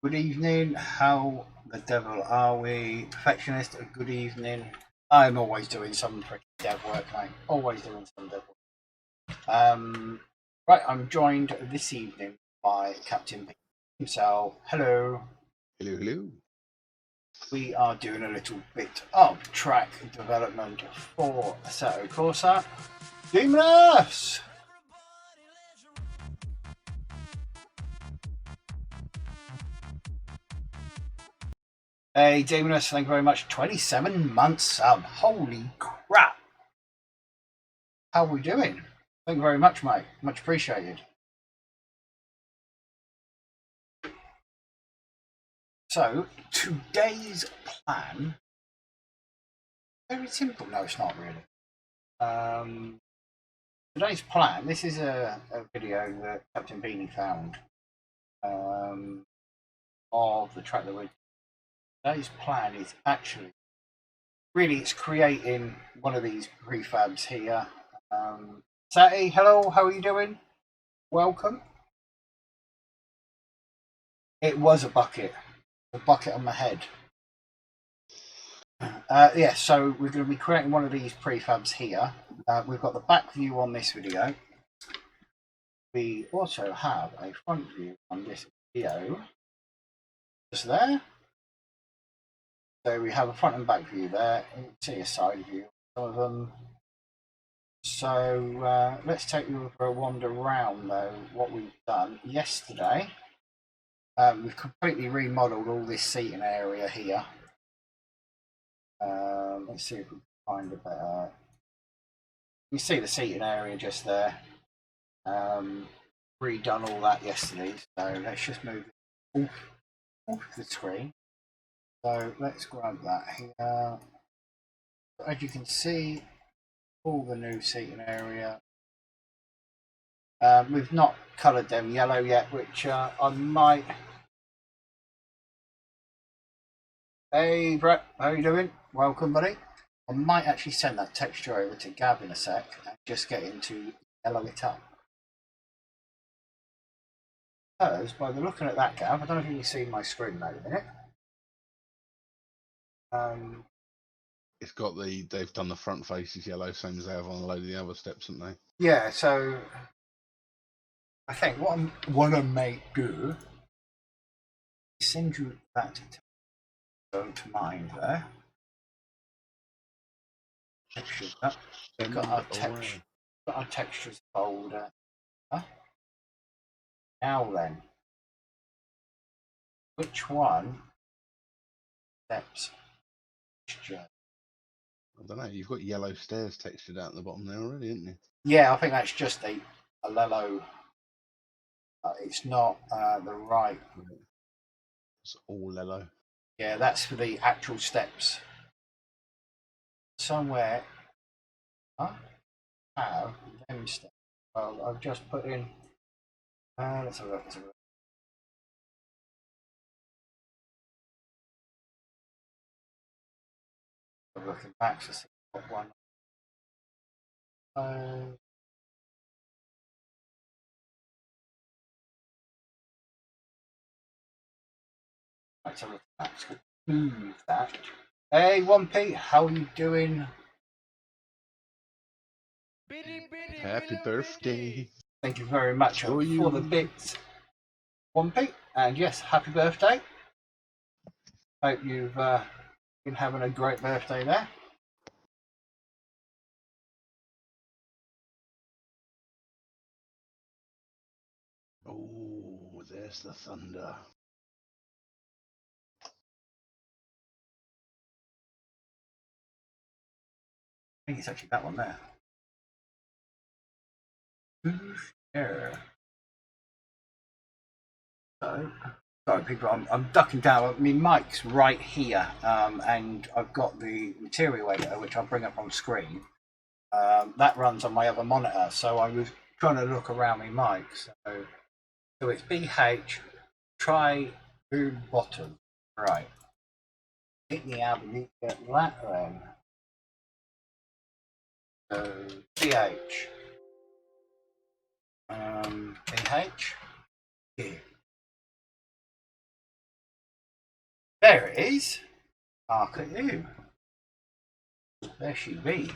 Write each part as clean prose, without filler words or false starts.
Good evening. How the devil are we? Perfectionist, good evening. I'm always doing some pretty dev work, mate. Always doing some dev work. Right, I'm joined this evening by Captain P himself. Hello. Hello, hello. We are doing a little bit of track development for Assetto Corsa. Demoness! Hey, Demoness, thank you very much. 27 months sub. Holy crap. How are we doing? Thank you very much, mate. Much appreciated. So, today's plan, very simple. No, it's not really. Today's plan, this is a video that Captain Beanie found of the track that we're. Today's plan is actually, really, it's creating one of these prefabs here. Sati, hello, how are you doing? Welcome. It was a bucket on my head. Yeah, so we're going to be creating one of these prefabs here. We've got the back view on this video. We also have a front view on this video. Just there. So we have a front and back view there. You can see a side view of some of them. So let's take you for a wander around, though, what we've done yesterday. We've completely remodeled all this seating area here. Let's see if we can find a better. You see the seating area just there. Redone all that yesterday, so let's just move it off the screen. So let's grab that here. As you can see, all the new seating area. We've not coloured them yellow yet, which I might. Hey Brett, how are you doing? Welcome, buddy. I might actually send that texture over to Gav in a sec and just get him to yellow it up. Because by the looking at that, Gav, I don't know if you can see my screen now a minute. It's got they've done the front faces yellow, same as they have on a load of the other steps, haven't they? Yeah, so I think what I want to make do is send you that to mind there. Textures up. We've got our textures folder. Now then, which one steps texture? I don't know. You've got yellow stairs textured out at the bottom there already, haven't you? Yeah, I think that's just a yellow. It's not the right. It's all yellow. Yeah, that's for the actual steps. Somewhere I have them steps. Well, I've just put in. Let's have a look. I'm looking back to see what one. Right, so let's move that. Hey, 1P, how are you doing? Happy birthday. Thank you very much for the bits, 1P. And yes, happy birthday. Hope you've been having a great birthday there. Oh, there's the thunder. I think it's actually that one there. There. So, sorry, people, I'm ducking down. I mean, mic's right here, and I've got the material editor, which I'll bring up on screen. That runs on my other monitor, so I was trying to look around my mic. So it's BH, try boom bottom. Right. Hit the album, get that then. So BH. BH. Yeah. There it is. Look at you. There she be.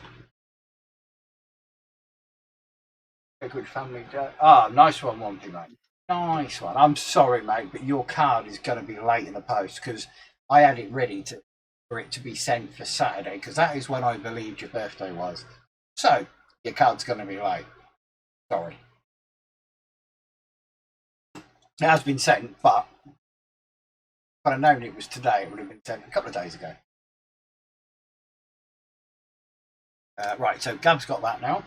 A good family day. Ah, nice one, Wompy, mate. Nice one. I'm sorry, mate, but your card is going to be late in the post because I had it ready for it to be sent for Saturday because that is when I believed your birthday was. So your card's going to be late. Sorry. It has been sent, but if I'd have known it was today, it would have been sent a couple of days ago. Right, so Gab's got that now.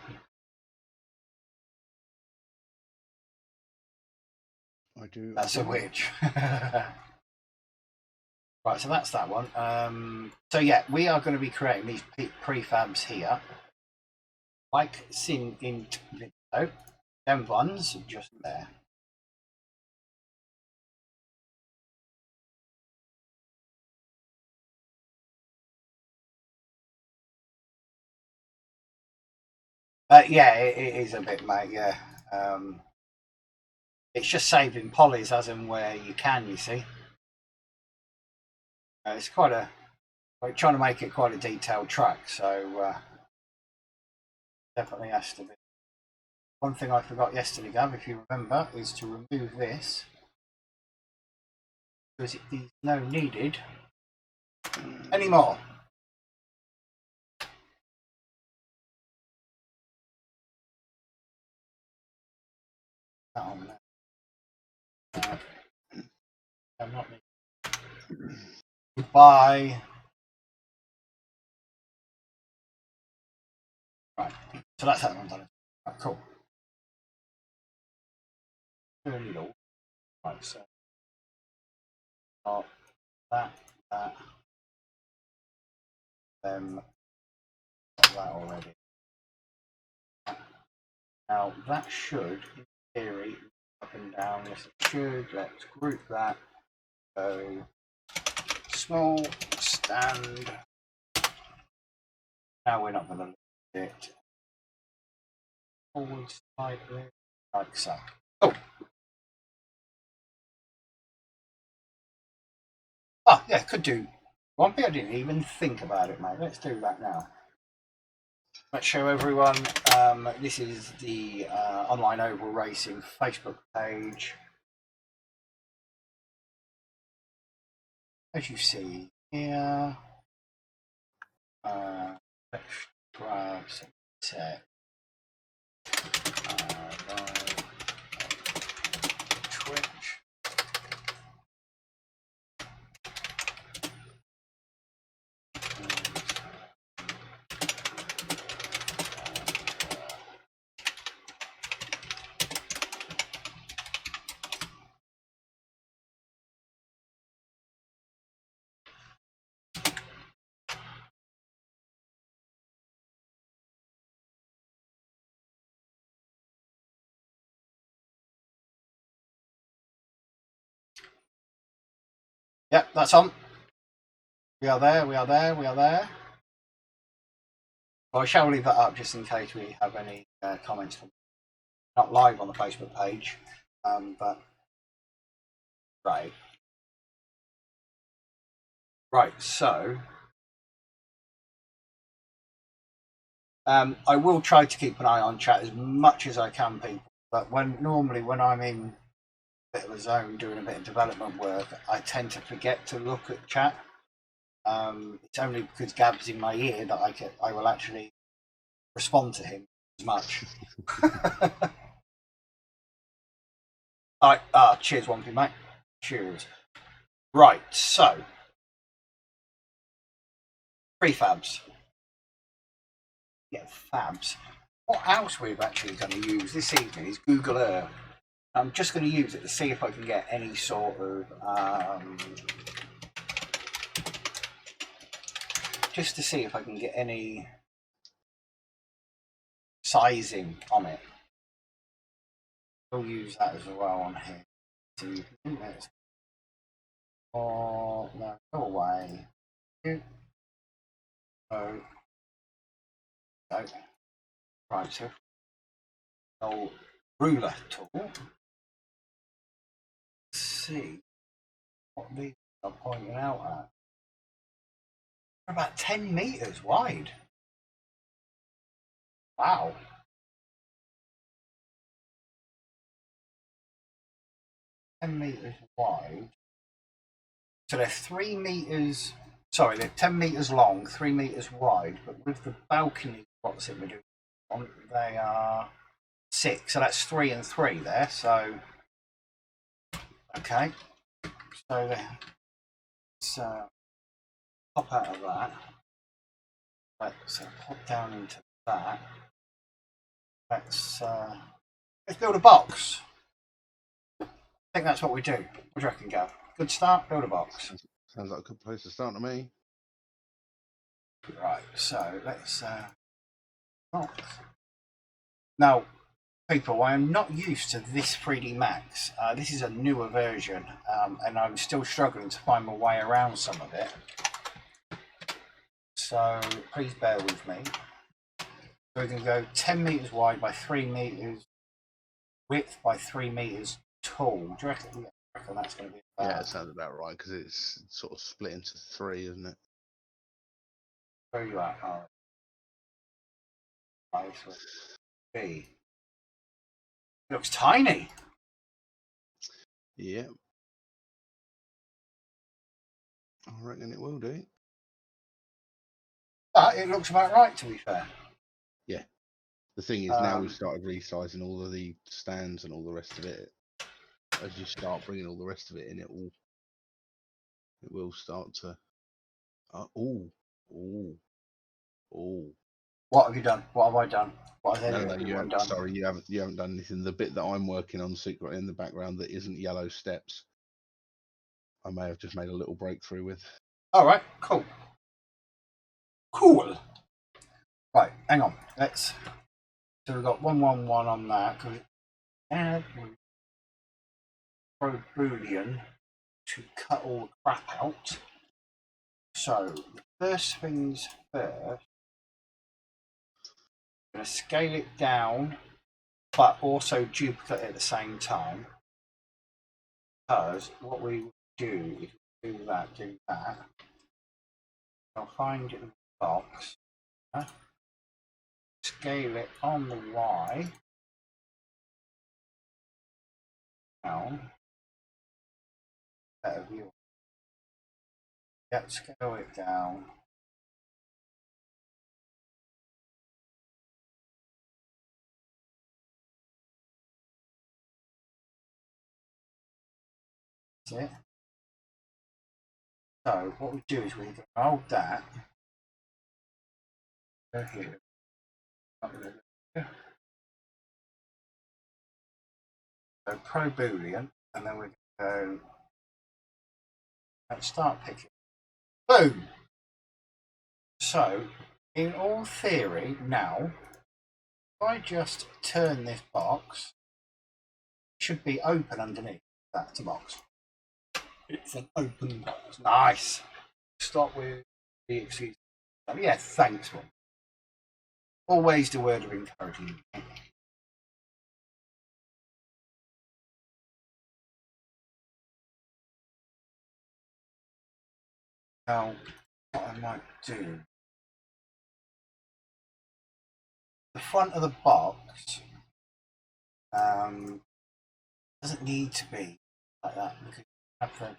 I do. That's a witch. Right, so that's that one. So yeah, we are going to be creating these prefabs here. Like seen in video, them ones just there. Yeah, it is a bit, mate. Yeah, it's just saving polys as and where you can. You see, it's quite a. We're trying to make it quite a detailed track, so definitely has to be. One thing I forgot yesterday, Gav, if you remember, is to remove this because it is no needed anymore. That on there. I'm not. Goodbye. Right, so that's that one done. Right, cool. Right, so that, got that already. Now that should, in theory, up and down. Yes, it should. Let's group that. So small stand. Now we're not going to lift it forward slightly, like so. Oh. Oh, yeah, could do. One thing I didn't even think about it, mate. Let's do that now. Let's show everyone. This is the Online Oval Racing Facebook page. As you see here, let's grab some text. Twitch. Yep, that's on. We are there, we are there, we are there. Well, I shall leave that up just in case we have any comments from not live on the Facebook page, but right. Right, so I will try to keep an eye on chat as much as I can, people. But normally when I'm in a bit of a zone doing a bit of development work, I tend to forget to look at chat. It's only because Gab's in my ear that I will actually respond to him as much. All right, cheers, Wompy, mate. Cheers. Right, so prefabs. Yeah, fabs. What else we're actually going to use this evening is Google Earth. I'm just going to use it to see if I can get any sort of just to see if I can get any sizing on it. We'll use that as well on here. So you can do this. Oh no, go away. Oh, okay. Right, so old ruler tool. Let's see what the I'm pointing out at. They're about 10 meters wide. Wow. $10 meters wide. So they're 3 meters. Sorry, they're 10 meters long, 3 meters wide. But with the balcony spots that we're doing, they are 6. So that's 3 and 3 there. So okay. So let's pop out of that. Let's pop down into that. Let's build a box. I think that's what we do. What do you reckon, Gav? Good start. Build a box. Sounds like a good place to start to me. Right. So let's box. Now, people, I am not used to this 3D Max. This is a newer version, and I'm still struggling to find my way around some of it. So please bear with me. So we can go 10 meters wide by 3 meters width by 3 meters tall. Do you reckon that's going to be about? Yeah, it sounds about right because it's sort of split into 3, isn't it? Where are you at? Oh. B. It looks tiny. Yeah. I reckon it will do. But it looks about right, to be fair. Yeah. The thing is, now we've started resizing all of the stands and all the rest of it. As you start bringing all the rest of it in, it will start to. Oh. What have you done? What have I done? What has No, you haven't. done? Sorry, you haven't done anything. The bit that I'm working on secretly in the background that isn't yellow steps, I may have just made a little breakthrough with. All right, cool. Cool. Right, hang on. Let's. So we've got 111 on that. Add Boolean to cut all the crap out. So the first things first. I'm going to scale it down, but also duplicate it at the same time. Because what we do is do that. I'll find it in the box. Scale it on the Y down. Better view. Yep, scale it down. That's it. So what we do is we can hold that. Go here. So Pro Boolean, and then we go. Let's start picking. Boom. So, in all theory, now, if I just turn this box, it should be open underneath. That's a box. It's an open box. Nice. Stop with the excuse. Yeah, thanks, one. Always the word of encouragement. Now, what I might do. The front of the box doesn't need to be like that because you have the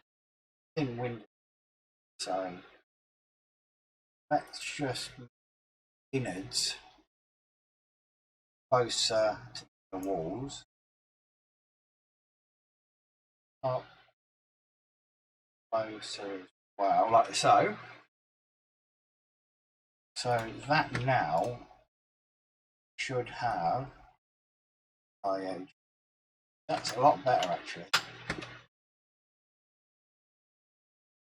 thin window. So let's just innards closer to the walls. Up closer as well, like so. So that now should have. Oh yeah, that's a lot better actually.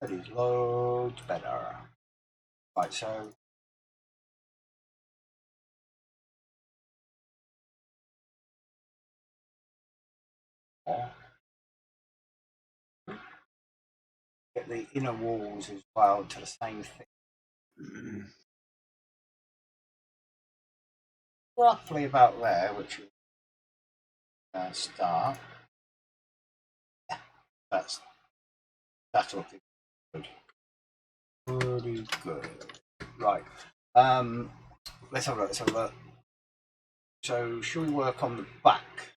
That is loads better. Right, so get the inner walls as well to the same thing. Roughly about there, which is start. Yeah, that's looking Pretty good. Right. Let's have a look. Let's have a look. So, should we work on the back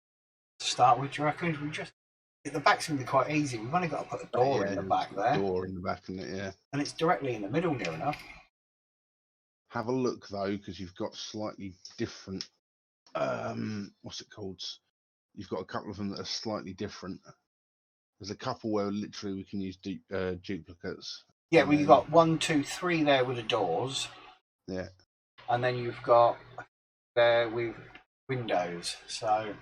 to start with? Do you reckon? We just the back's gonna be quite easy. We've only got to put a door in the back there. Door in the back, isn't it? Yeah. And it's directly in the middle, near enough. Have a look though, because you've got slightly different. What's it called? You've got a couple of them that are slightly different. There's a couple where literally we can use duplicates. Yeah, well, you've got 1, 2, 3 there with the doors. Yeah. And then you've got there with windows. So,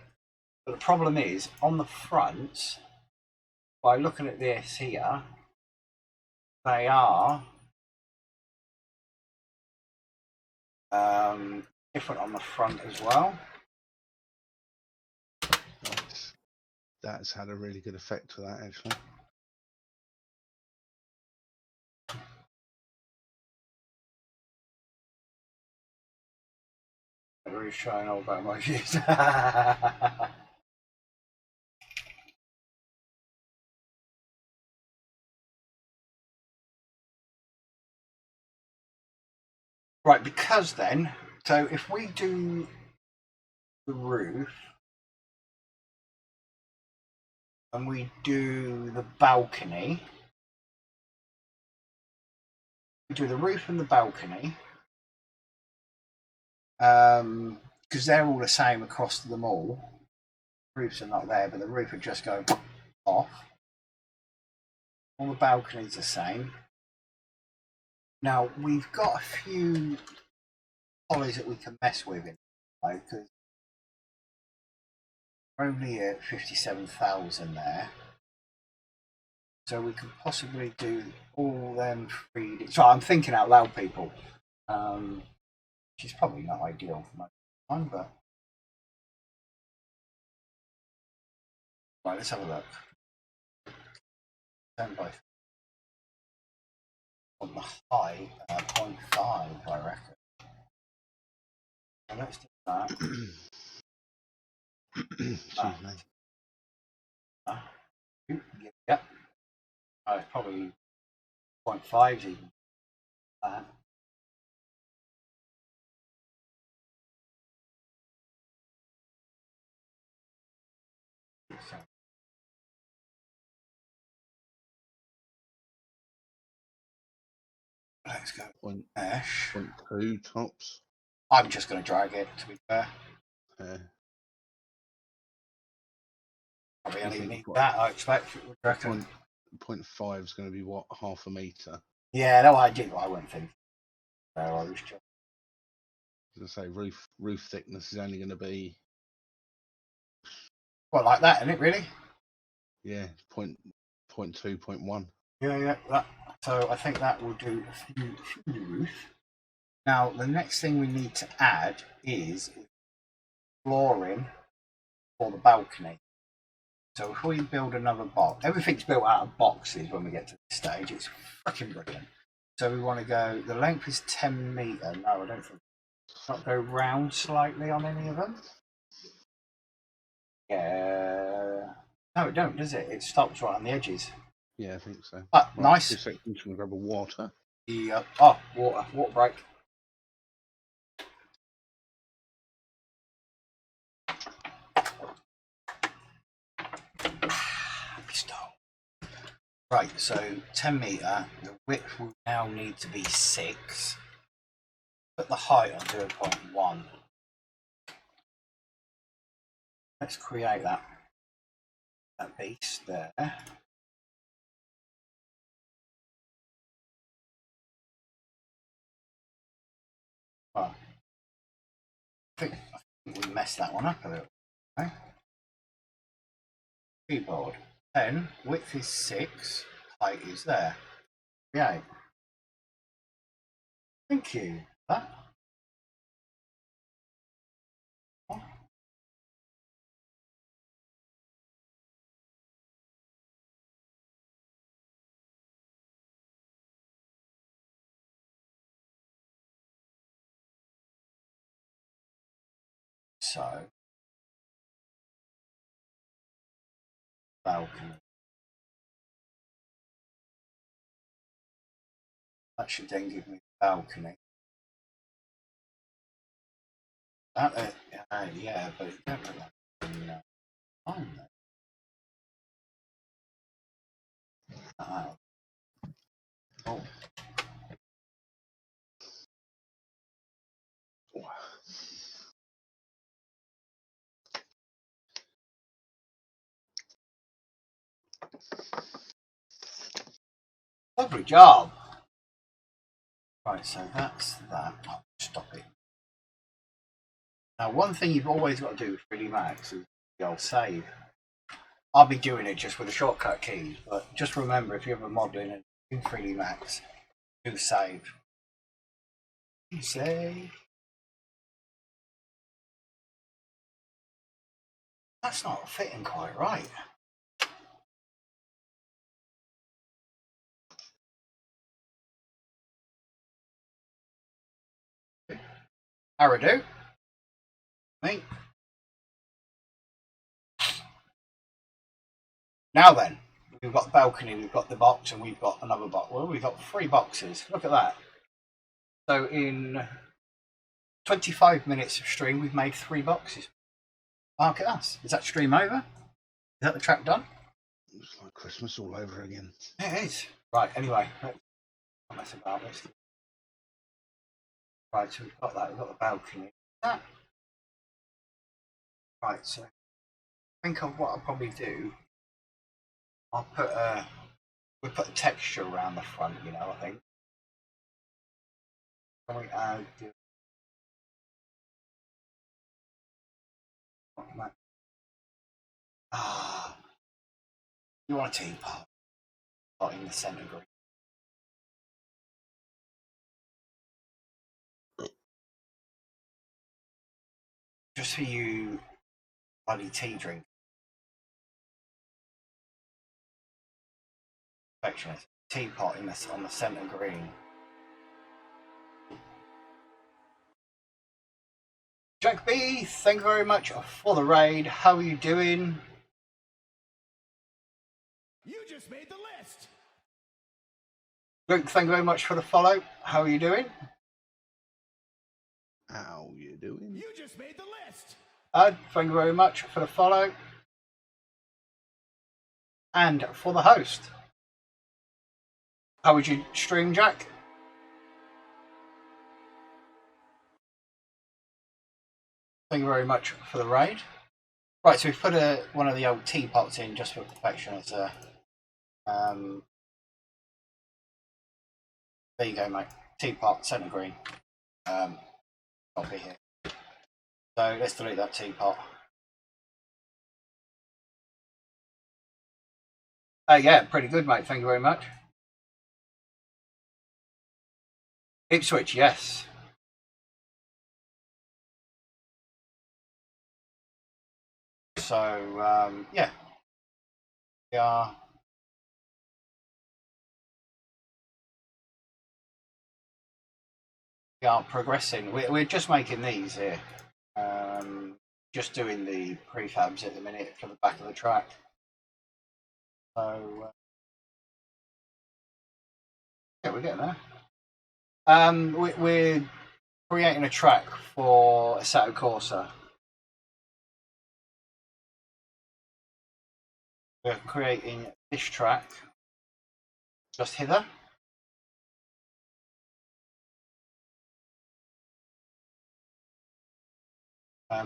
but the problem is on the front. By looking at this here, they are different on the front as well. That's had a really good effect for that, actually. Very showing all about my views. Right, because then, so if we do the roof and we do the balcony, we do the roof and the balcony, because they're all the same across them all. Roofs are not there, but the roof would just go off. All the balconies are the same. Now we've got a few polys that we can mess with in because we're only at 57,000 there, so we could possibly do all them 3D. So I'm thinking out loud, people, which is probably not ideal for most of the time, but right, let's have a look. 10 by on the high 0.5, I reckon. So let's do that. Yep. It's probably 0.5 even. So let's go. Mesh. 0.2 tops. I'm just going to drag it, to be fair. Probably only need that, I expect. 0.5 is going to be what, half a metre? Yeah, no, I wouldn't think. No, I was just. As I say, roof thickness is only going to be. Well, like that, isn't it? Really? Yeah, 0.2, 0.1. Yeah. That. So I think that will do for the roof. Now the next thing we need to add is flooring for the balcony. So if we build another box, everything's built out of boxes when we get to this stage. It's fucking brilliant. So we want to go. The length is 10 metre. No, I don't think. Not go round slightly on any of them. Yeah. No, it don't, does it? It stops right on the edges. Yeah, I think so. Right, nice. 2 seconds, we'll grab a water. Yeah. Oh, water break. Right, so 10 metre. The width will now need to be 6. Put the height on 0.1. Let's create that beast there. Oh, I think we messed that one up a little. Okay. Keyboard 10, width is 6, height is there. Create. Thank you. That. So, balcony. That should then give me a balcony. That, yeah, but it don't look like it's been fine though. Oh. Lovely job. Right, so that's that. Oh, stop it. Now, one thing you've always got to do with 3D Max is the old save. I'll be doing it just with the shortcut keys, but just remember if you're ever modeling in 3D Max, do save. Save. That's not fitting quite right. Haradu. Me. Now then, we've got the balcony, we've got the box, and we've got another box. Well, we've got 3 boxes. Look at that. So in 25 minutes of stream, we've made 3 boxes. Look at us. Is that stream over? Is that the track done? It's like Christmas all over again. It is. Right, anyway, let's not mess about this. Right, so we've got that, we've got the balcony. That. Right, so I think of what I'll probably do. I'll put we'll put a texture around the front, you know, I think. Can we add you want a teapot in the centre green. Just for you bloody tea drink. Perfectionist. Teapot on the centre green. Jack B, thank you very much for the raid. How are you doing? You just made the list. Luke, thank you very much for the follow. How are you doing? How you doing? You just made the list. Thank you very much for the follow. And for the host. How would you stream, Jack? Thank you very much for the raid. Right, so we've put one of the old teapots in just for perfection as a there you go, mate. Teapot, centre green. I'll be here. So let's delete that teapot. Yeah, pretty good, mate. Thank you very much. Ipswich, yes. So yeah, we are progressing. We're just making these here. Just doing the prefabs at the minute for the back of the track. So yeah, we're getting there. We're creating a track for Assetto Corsa. We're creating this track just hither.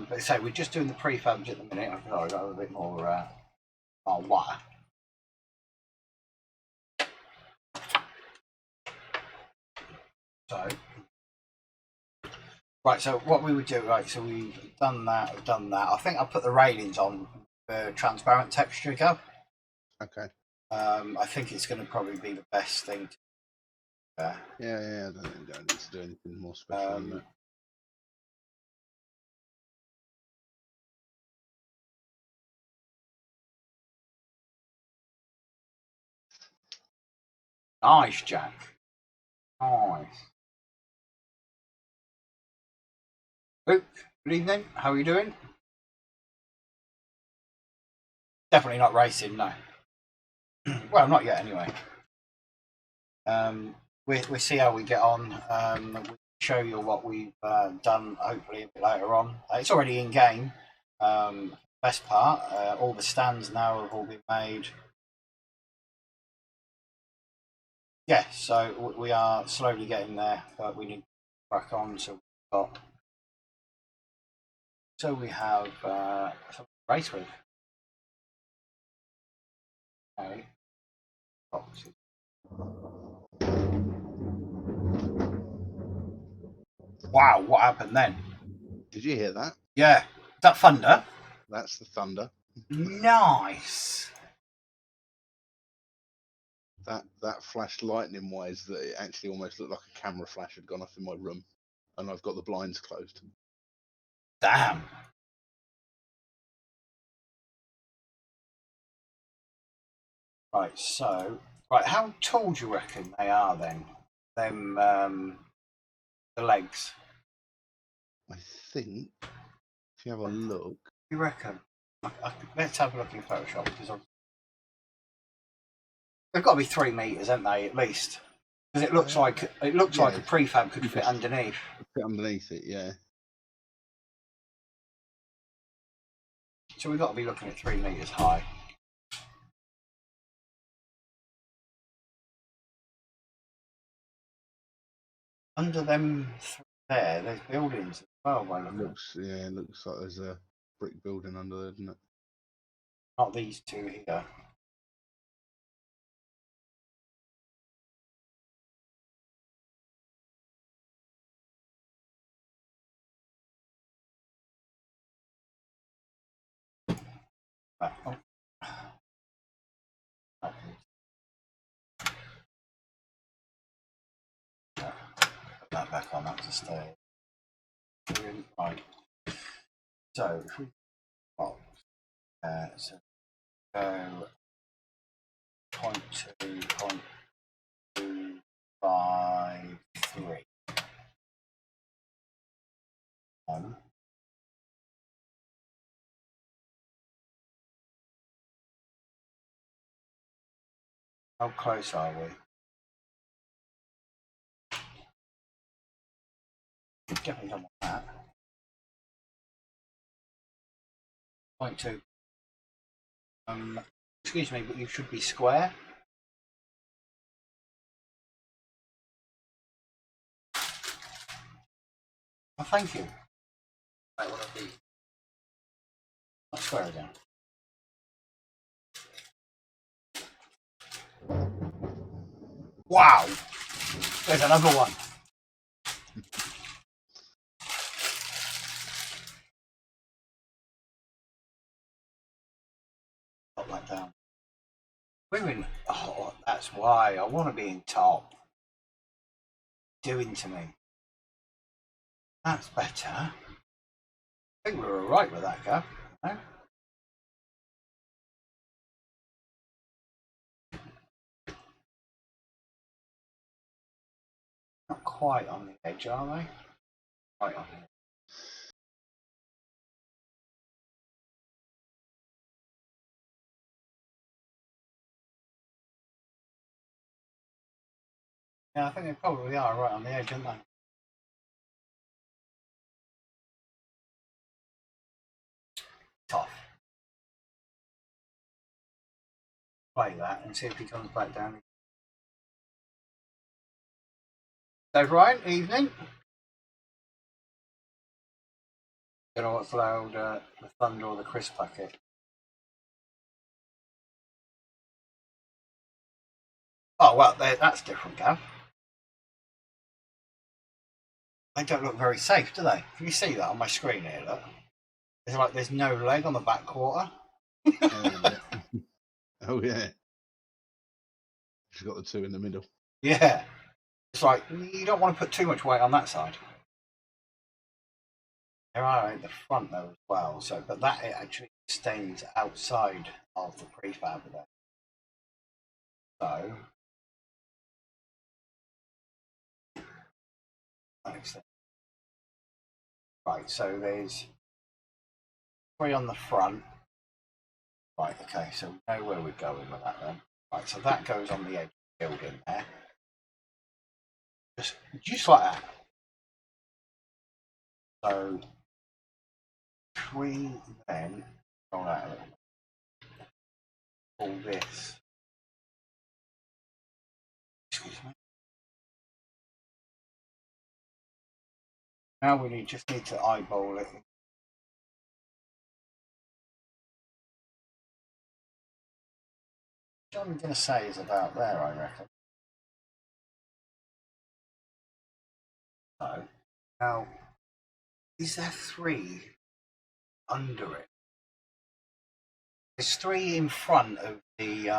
But say we're just doing the prefabs at the minute. I've got a bit more wire. So, right. So what we would do, right? So we've done that. We've done that. I think I'll put the railings on for transparent texture. Go. Okay. I think it's going to probably be the best thing. Yeah. I don't think I need to do anything more special than that. Nice, Jack. Nice. Luke, good evening. How are you doing? Definitely not racing, no. Well, not yet, anyway. we'll see how we get on. We'll show you what we've done hopefully a bit later on. It's already in game. Best part, all the stands now have all been made. Yeah, so we are slowly getting there, but we need to crack on. So we have something to race with. Okay. Boxes. Wow, what happened then? Did you hear that? Yeah, that thunder. That's the thunder. Nice. That flashed lightning wise that it actually almost looked like a camera flash had gone off in my room, and I've got the blinds closed. Damn. Right, so how tall do you reckon they are then? Them the legs. I think if you have a look, You reckon? Let's have a look in Photoshop because they've got to be 3 meters, haven't they, at least? Because it looks like a prefab could fit underneath. fit underneath it, yeah. So we've got to be looking at 3 meters high. Under them there's buildings as well. It looks like there's a brick building under there, doesn't it? Not these two here. Oh. Put that back on, that's a stay. Right. So if we so go 0.2.253. How close are we? Definitely don't want that. 0.2. Excuse me, but you should be square. Oh, thank you. Right, what are these? Not square again. Wow! There's another one. Put that down. Women. Oh, that's why I want to be in top. Doing to me. That's better. I think we were alright with that, Gav. No? Not quite on the edge, are they? Right on the edge. Yeah, I think they probably are right on the edge, aren't they? Tough. Play that and see if he comes back down. So, Ryan, evening. Don't know what's loud, the thunder or the crisp packet. Oh, well, that's different, Gav. They don't look very safe, do they? Can you see that on my screen here? Look, there's no leg on the back quarter. Oh yeah. She's got the two in the middle. Yeah, it's like you don't want to put too much weight on that side. There are at the front though as well. So, but that it actually extends outside of the prefab there. So that extends. Right. So there's 3 on the front. Right. Okay. So we know where we're going with that then. Right. So that goes on the edge of the building there. just like that. So we then roll out a little bit. All this. Excuse me. Now we just need to eyeball it. What I'm going to say is about there, I reckon. So now, is there 3 under it? There's 3 in front of the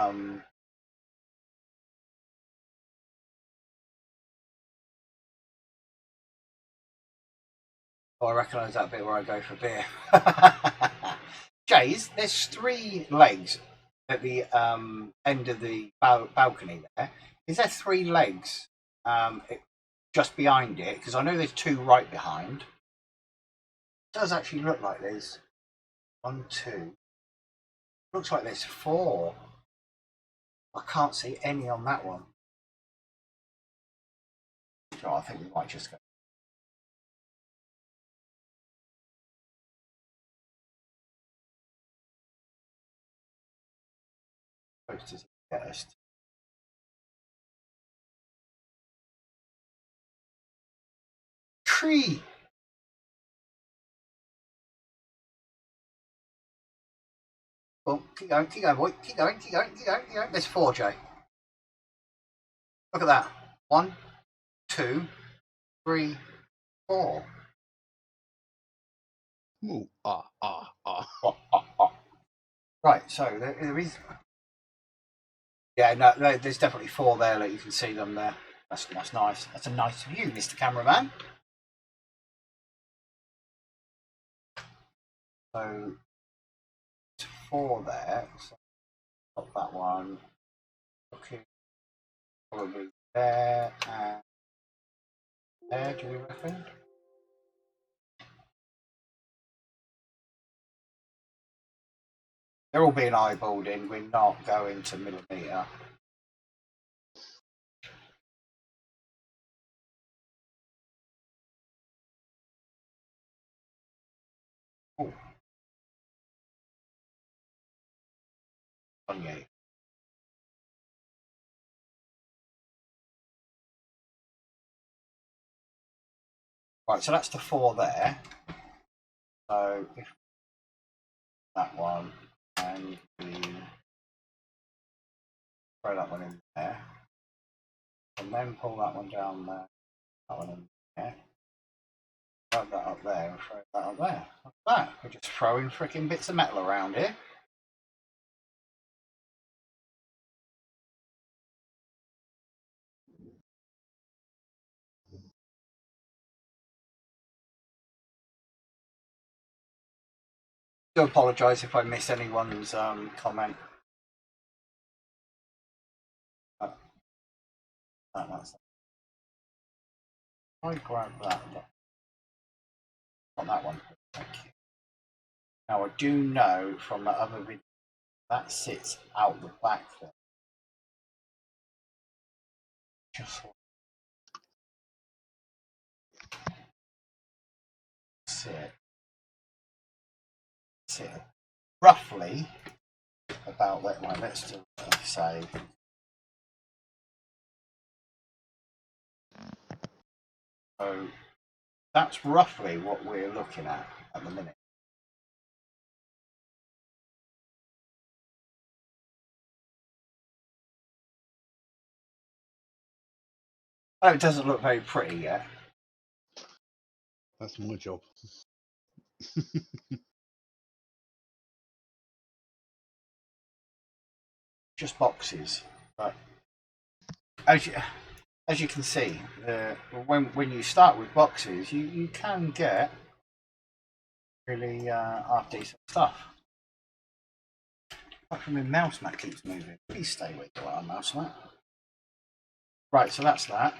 Oh, I recognise that bit where I go for beer. Jays, there's 3 legs at the end of the balcony there. Is there 3 legs just behind it? Because I know there's 2 right behind. It does actually look like there's 1, 2. Looks like there's 4. I can't see any on that one. So I think we might just go. Posters get us. Tree. Well, keep going, boy. Keep going. There's 4, Jay. Look at that. 1, 2, 3, 4. Ooh, Right, so there is. Yeah, no, there's definitely 4 there. Like you can see them there. That's nice. That's a nice view, Mr. Cameraman. So 4 there. So got that one. Okay, probably there and there. Do we reckon? They're all being eyeballed in. We're not going to millimetre. Oh. 28. Right, so that's the 4 there. So if that one and we throw that one in there, and then pull that one down there, that one in there, throw that up there, and throw that up there. Like that. We're just throwing freaking bits of metal around here. I do apologise if I miss anyone's comment. That's I grab that. On that one. Thank you. Now I do know from that other video that sits out the back there. Just sit roughly about that. Right, let's do say. So that's roughly what we're looking at the minute. Oh, it doesn't look very pretty yet. that's my job. Just boxes, but as you can see, when you start with boxes, you can get really half decent stuff. Apart from my mouse mat keeps moving. Please stay where you are, mouse mat. Right, so that's that.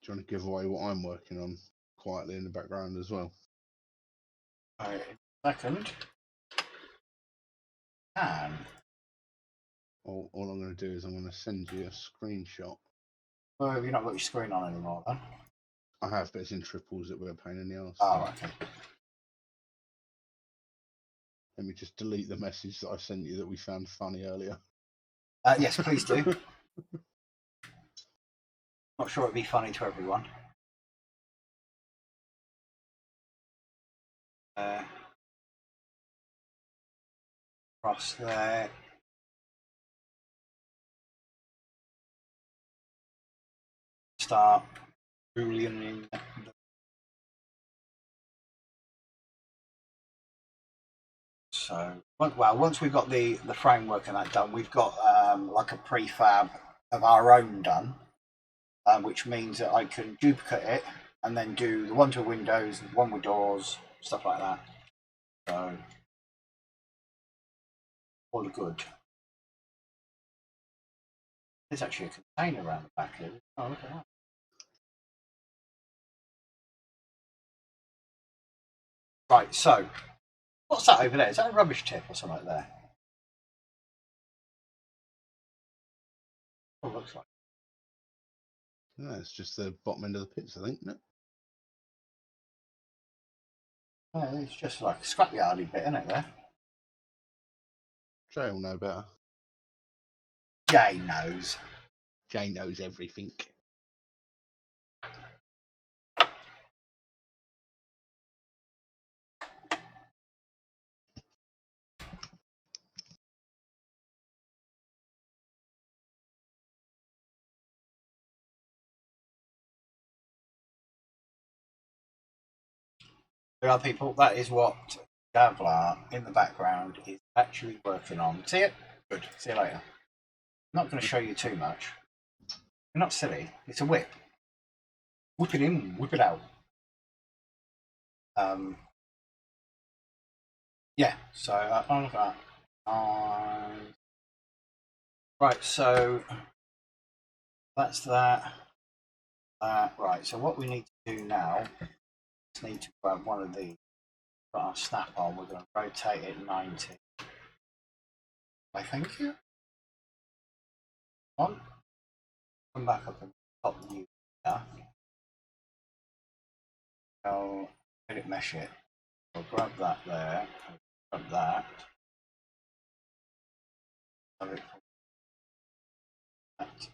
Do you want to give away what I'm working on quietly in the background as well? Right, in a second. And All I'm going to do is I'm going to send you a screenshot. Well, have you not got your screen on anymore then? I have, but it's in triples that we're a pain in the arse. Oh, okay. Let me just delete the message that I sent you that we found funny earlier. Yes, please do. Not sure it'd be funny to everyone. Across there. Start booleaning. So, well, once we've got the framework and that done, we've got like a prefab of our own done, which means that I can duplicate it and then do the one with windows, one with doors, stuff like that. So, all good. There's actually a container around the back here. Oh, look at that. Right, so what's that over there? Is that a rubbish tip or something like that? Oh, looks like. No, it's just the bottom end of the pits, I think, isn't it? Yeah, it's just like a scrapyardy bit, isn't it, there? Jay will know better. Jay knows. Jay knows everything. There are people, that is what Davlar in the background is actually working on. See it? Good. See you later. I'm not going to show you too much. You're not silly. It's a whip. Whip it in, whip it out. Yeah, so I'll look at that. Right, so that's that. Right, so what we need to do now is need to grab one of these. Got our snap on, we're going to rotate it 90. I think. On. Come back up and top view here. I'll edit mesh it. I'll grab that there, grab that. Have it from that.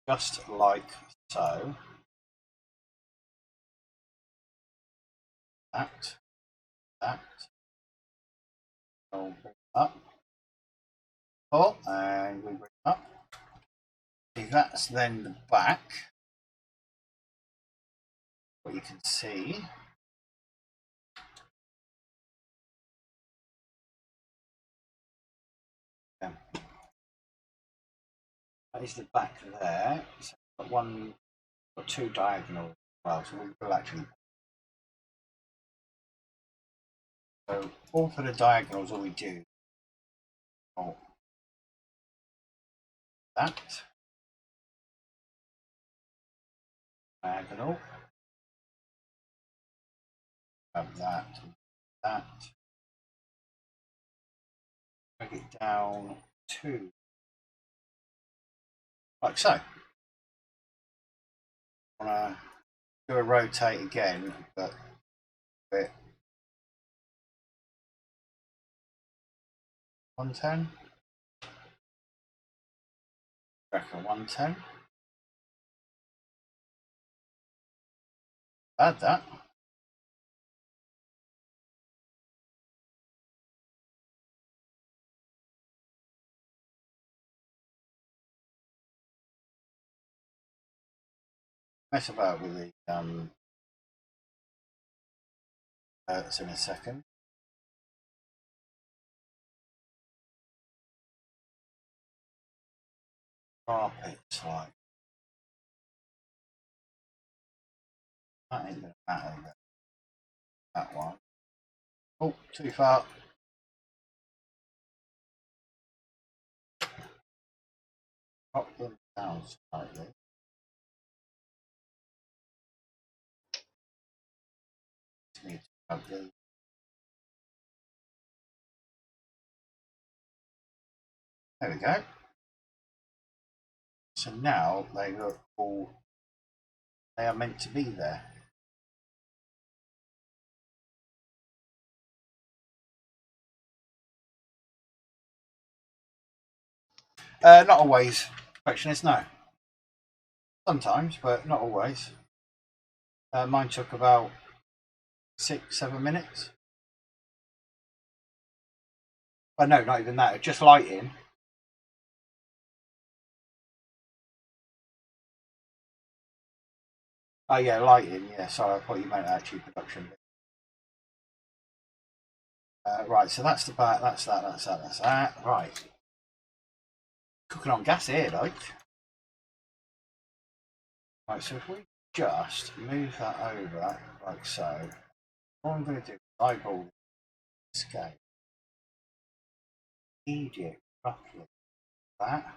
Just like so. That. I'll bring it up. Oh, and we bring it up. See, that's then the back. What you can see. Yeah. That is the back there. So got got two diagonals as well, so we'll actually. So all for the diagonals, all we do. Oh, that. Diagonal. Grab that. Drag it down to like so. I want to do a rotate again, but a bit 110. Reckon 110. Add that. Mess about with the it's in a second. Carpets like that ain't gonna matter. That one. Oh, too far. Drop them down slightly. Just need to grab the There we go. So now they look all, they are meant to be there. Not always, perfectionist, no. Sometimes, but not always. Mine took about 6-7 minutes. Oh, no, not even that, just lighting. Oh yeah, lighting, yeah, sorry, I thought you meant actually production. Right, so that's the back, that's that. Right. Cooking on gas here, like. Right, so if we just move that over like so, what I'm going to do is eyeball scale, feed it roughly that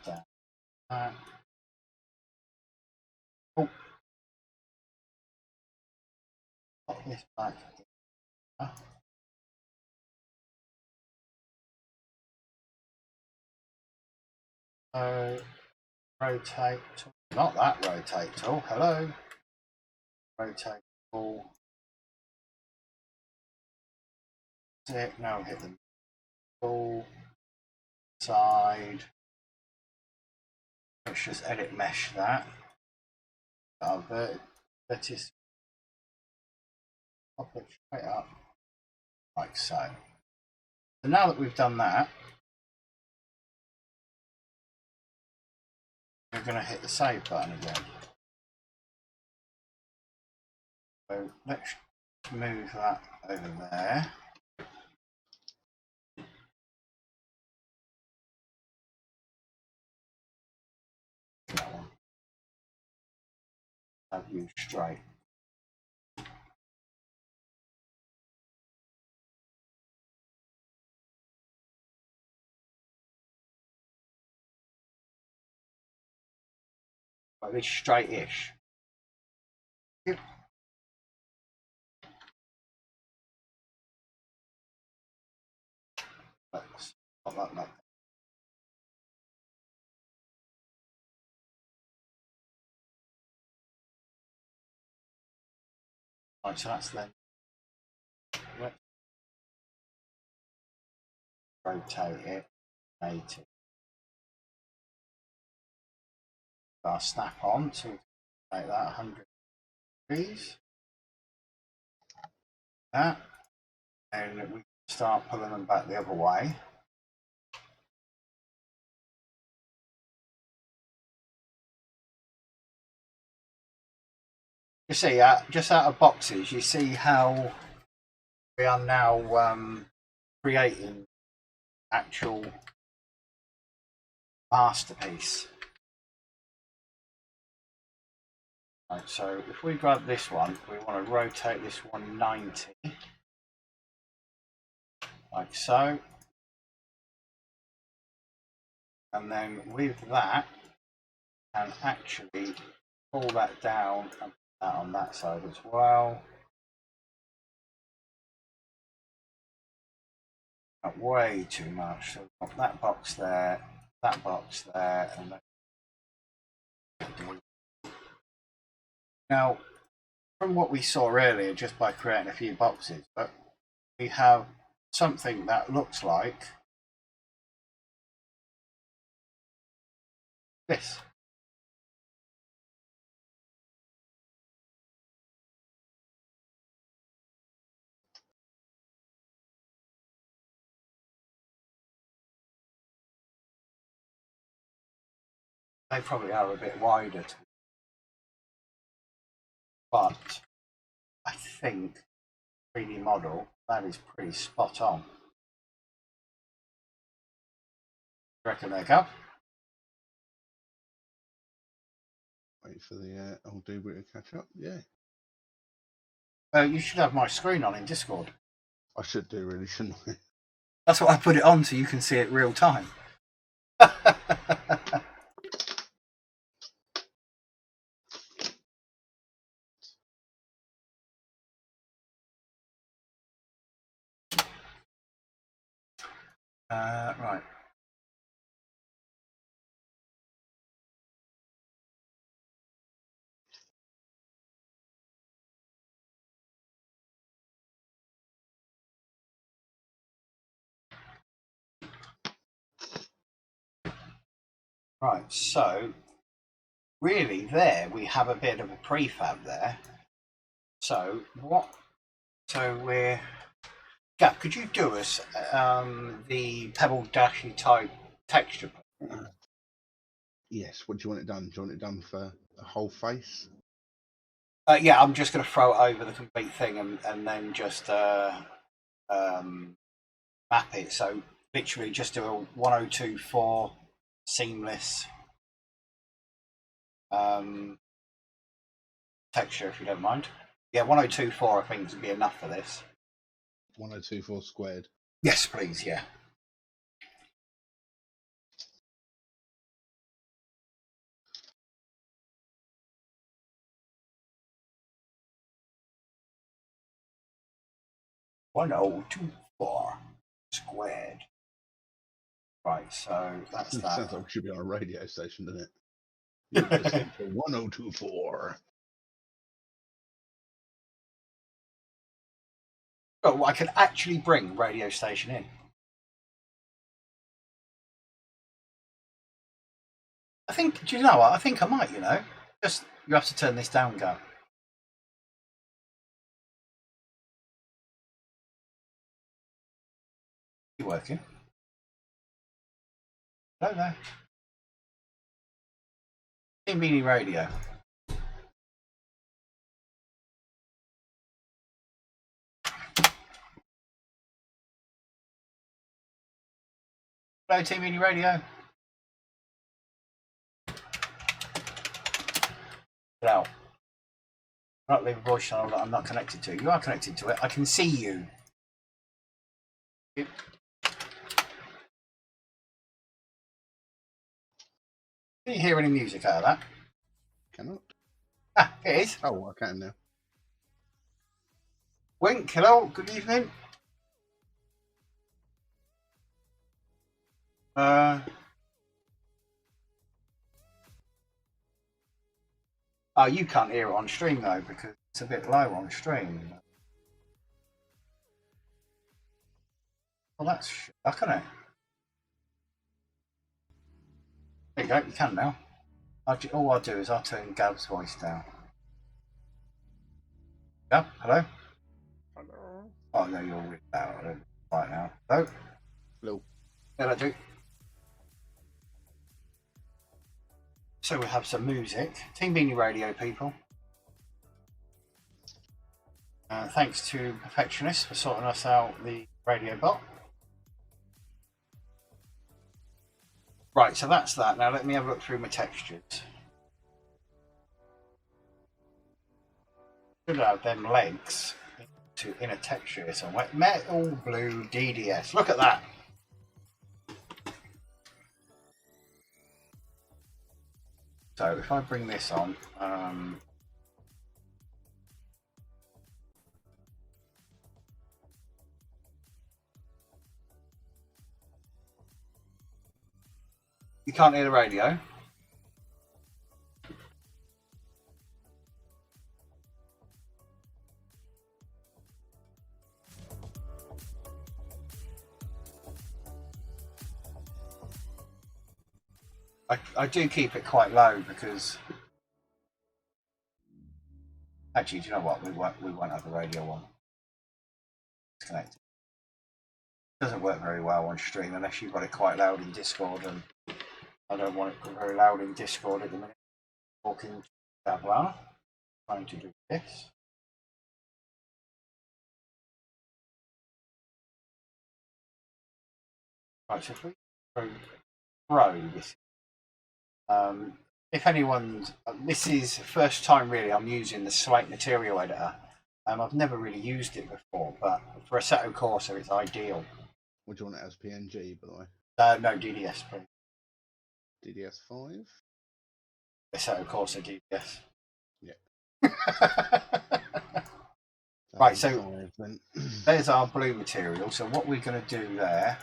down, that. Oh, put this back here. So rotate tool, not that rotate tool, hello. Rotate tool. That's it, now hit the tool, side. Let's just edit mesh that. Vertex, pop it straight up, like so. So now that we've done that, we're going to hit the save button again. So let's move that over there. That one. Have you straight. At least straight-ish. Yep. Let's pop that back. Right, so that's then. Let's rotate it, 80. Our snap on to make that 100 degrees. That, and we start pulling them back the other way. You see, just out of boxes, you see how we are now creating actual masterpiece. Right, so if we grab this one, we want to rotate this 190, like so. And then with that, and actually pull that down and put that on that side as well. Not way too much. So we've got that box there, and that. Now, from what we saw earlier, just by creating a few boxes, but we have something that looks like this. They probably are a bit wider, but I think 3D model, that is pretty spot on. Reckon they go? Wait for the old Dubra to catch up. Yeah. You should have my screen on in Discord. I should do, really, shouldn't I? That's what I put it on so you can see it real time. Right. Right, so really there we have a bit of a prefab there. So what? So we're. Gav, could you do us the pebble dashy type texture? Yes. What do you want it done? Do you want it done for the whole face? Yeah, I'm just going to throw it over the complete thing and then just map it. So literally just do a 1024 seamless texture, if you don't mind. Yeah, 1024 I think would be enough for this. 1024 squared. Yes, please. Yeah. One oh two four squared. Right, so that's that. Sounds like we should be on a radio station, doesn't it? You're listening to 1024. Oh, I could actually bring radio station in. I think. Do you know what? I think I might. You know, just you have to turn this down, go. You working? No, no. Team Beanie Radio. Hello, Team Beanie Radio. No. Not leave a voice channel that I'm not connected to. You are connected to it. I can see you. Can you hear any music out of that? Cannot. Ah, it is. Oh, I can now. Wink, hello, good evening. Oh, you can't hear it on stream though because it's a bit low on stream. Well, that's stuck, isn't it? There you go, you can now. All I'll do is I'll turn Gav's voice down. Gav, hello? Hello. Oh, no, you're really loud right now. Hello? Hello. Hello, do. So we have some music. Team Beanie Radio, people. Thanks to Perfectionist for sorting us out the radio bot. Right, so that's that. Now let me have a look through my textures. Should have them legs in a texture somewhere. Metal blue DDS. Look at that. So if I bring this on, you can't hear the radio. I do keep it quite low because actually, do you know what? We won't have the radio on. It's connected. It doesn't work very well on stream unless you've got it quite loud in Discord, and I don't want it very loud in Discord at the minute. Talking to Davla, trying to do this. Right, so if we Pro this. If anyone's, this is the first time really I'm using the Slate Material Editor. I've never really used it before, but for Assetto Corsa it's ideal. What do you want it as PNG, by the way? No, DDS, please. DDS5? Assetto Corsa DDS. Yeah. Right, so there's our blue material. So what we're going to do there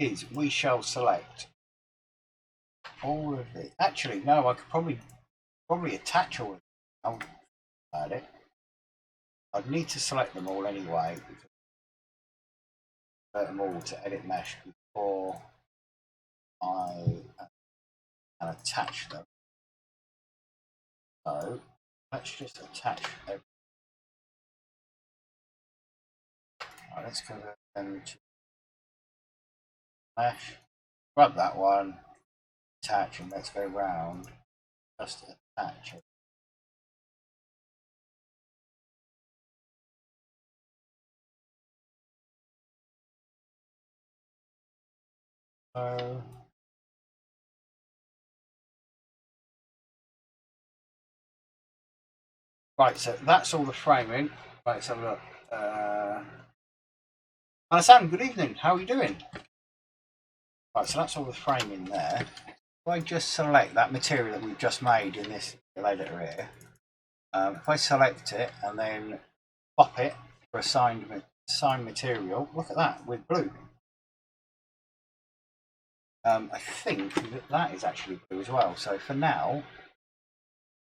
is we shall select all of it. Actually, no, I could probably attach all of it. I'll add it. I'd need to select them all anyway. Convert them all to edit mesh before I can attach them. So let's just attach everything. Right, let's convert them to mesh. Grab that one, attach, and let's go round. Just attach it. So right, so that's all the framing. Right, let's have a look. Anasan, good evening. How are you doing? Right, so that's all the framing there. If I just select that material that we've just made in this editor here, if I select it and then pop it for assigned material, look at that with blue. I think that is actually blue as well. So for now,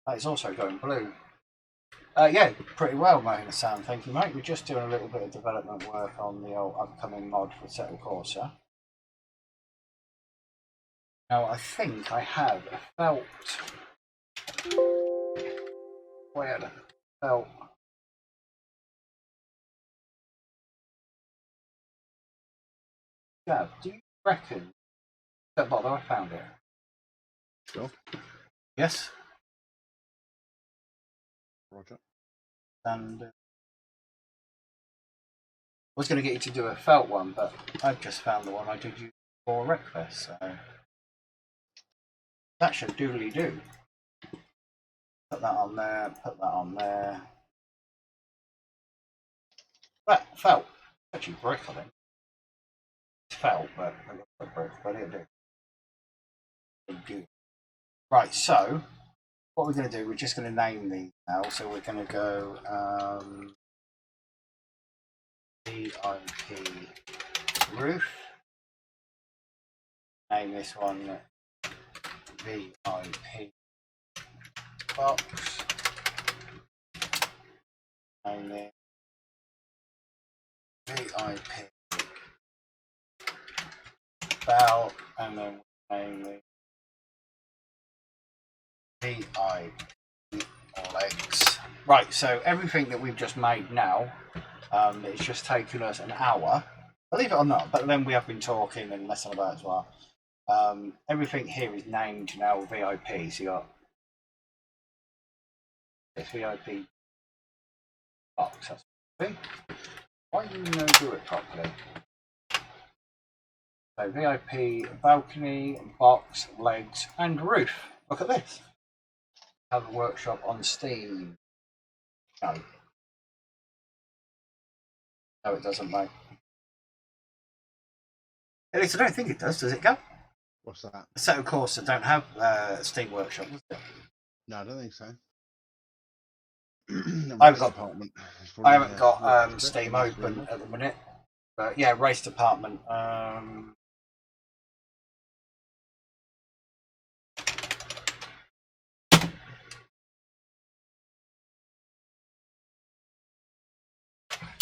that is also going blue. Yeah, pretty well, Mohina-san. Thank you, mate. We're just doing a little bit of development work on the old upcoming mod for Assetto Corsa. Now, I think I have a felt. Where the felt? Yeah, do you reckon? Don't bother, I found it. Sure. Yes. Roger. And I was going to get you to do a felt one, but I've just found the one I did use for Wreckfest, so that should doodly do. Put that on there, put that on there. That felt. Actually brick, I think. It's felt, but I look like brick, but it'll do. Right, so what we're going to do, we're just going to name these now. So we're going to go VIP roof. Name this one VIP box. Name it VIP bell, and then name it VIP legs. Right, so everything that we've just made now, it's just taken us an hour, believe it or not, but then we have been talking and messing about as well. Everything here is named now VIP, so you got this VIP box. That's the why do you know do it properly? So VIP balcony, box, legs, and roof. Look at this. Have a workshop on Steam. No. No, it doesn't, mate. At least I don't think it does. Does it go? What's that? Assetto Corsa don't have Steam Workshop, does it? No, I don't think so. I've got. Department. I haven't got Steam open at the minute, but yeah, race department.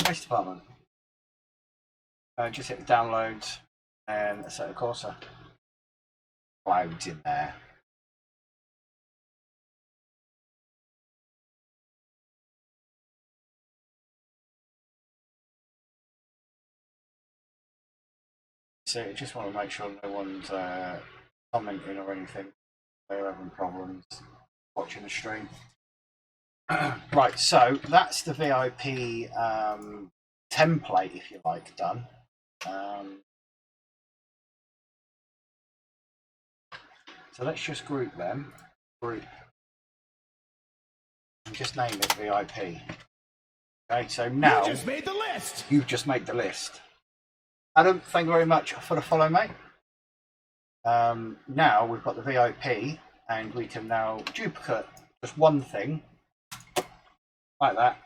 Race department. Just hit the downloads and Assetto Corsa. Clouds in there. So I just want to make sure no one's commenting or anything. They're having problems watching the stream. Right, so that's the VIP template, if you like, done. So let's just group them. Group. And just name it VIP. Okay, so now You just made the list. you've just made the list. Adam, thank you very much for the follow, mate. Now we've got the VIP, and we can now duplicate just one thing, like that.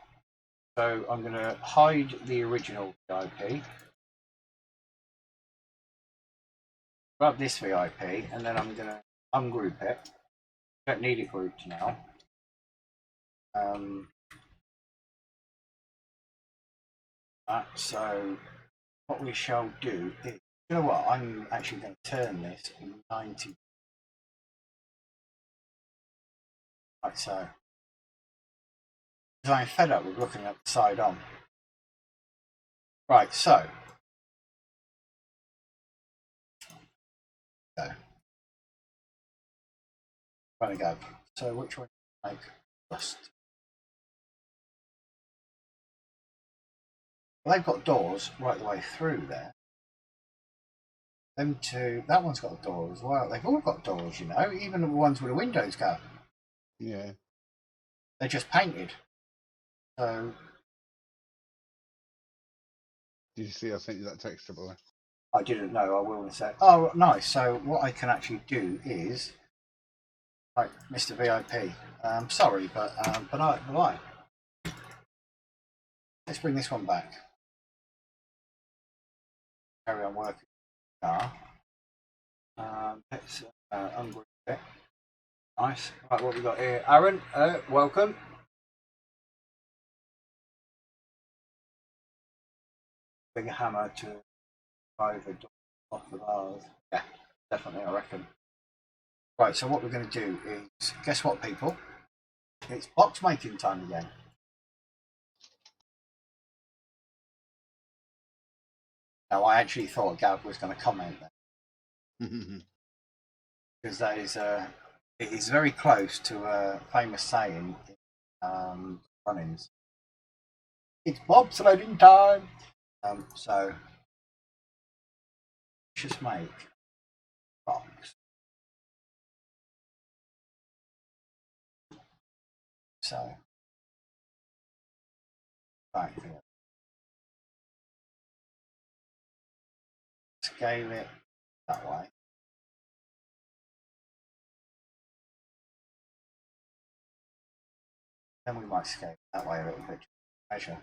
So I'm going to hide the original VIP. grab this VIP, and then I'm going to ungroup it. Don't need it grouped now. So what we shall do is, you know what, I'm actually going to turn this 90. Like so. Because I'm fed up with looking at the side on. Right, so. Go. Gonna go. So which one do you make first? Well, they've got doors right the way through there. Them two, that one's got a door as well. They've all got doors, you know, even the ones where the windows go. Yeah. They're just painted. So. Did you see I sent you that text, boy? I didn't know. I will say. Oh, nice. So what I can actually do is, right, Mr. VIP. Sorry, but I. Let's bring this one back. Carry on working. Let's ungroup it. Nice. Right, what we got here? Aaron, welcome. Big hammer to drive the door off the bars. Yeah, definitely, I reckon. Right, so what we're going to do is, guess what, people? It's box making time again. Now, I actually thought Gav was going to comment there. Because that is it is very close to a famous saying in run-ins. It's bobsledding time. So just make box. So right here. Scale it that way. Then we might scale it that way a little bit. Measure.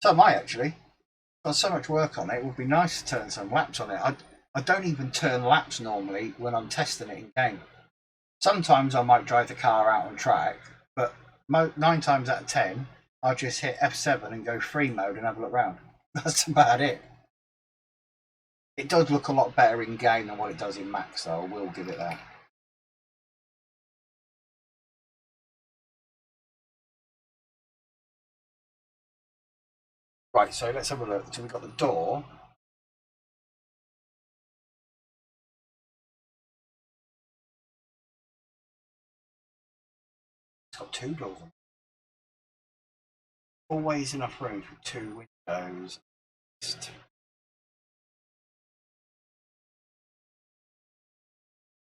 So am I actually. Got so much work on it. It would be nice to turn some laps on it. I don't even turn laps normally when I'm testing it in game. Sometimes I might drive the car out on track, but 9 times out of 10, I'll just hit F7 and go free mode and have a look round. That's about it. It does look a lot better in game than what it does in max, though. I will give it that. Right, so let's have a look. So we've got the door. It's got 2 doors on it. Always enough room for 2 windows.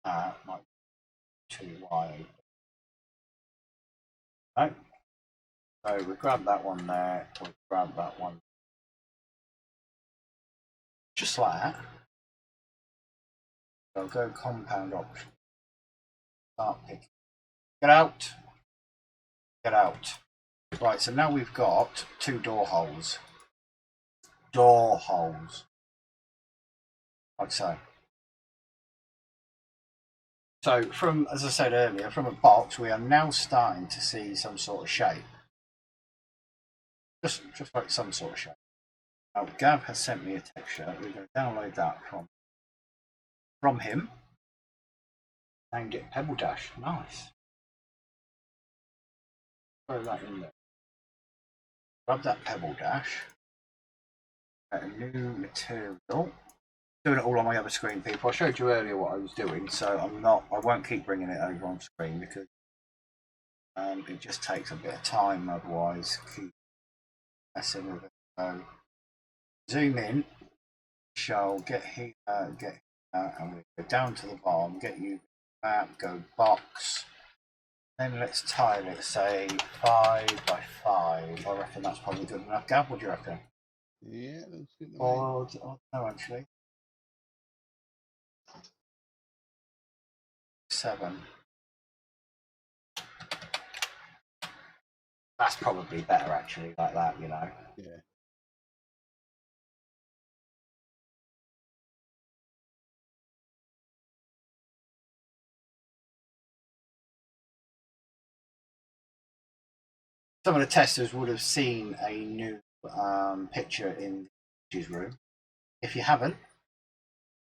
Might be too wide. Right. So we grab that one there. We grab that one. Just like that. I'll go compound option. Start picking. Get out. Get out. Right, so now we've got 2 door holes. Door holes. Like so. So from, as I said earlier, from a box, we are now starting to see some sort of shape. Just like some sort of shape. Now, Gav has sent me a texture. We're going to download that from him. Named it Pebble Dash. Nice. Throw that in there. Grab that Pebble Dash. Get a new material. Doing it all on my other screen, people. I showed you earlier what I was doing, so I won't keep bringing it over on screen because it just takes a bit of time. Otherwise, keep messing with it. So zoom in. Shall get here, and we go down to the bottom. Get you map. Go box. Then let's tile it. Say 5 by 5. I reckon that's probably good enough. Gav, what do you reckon? Yeah, that's good. Or no, actually. 7. That's probably better actually, like that, you know. Yeah. Some of the testers would have seen a new picture in the images room. If you haven't,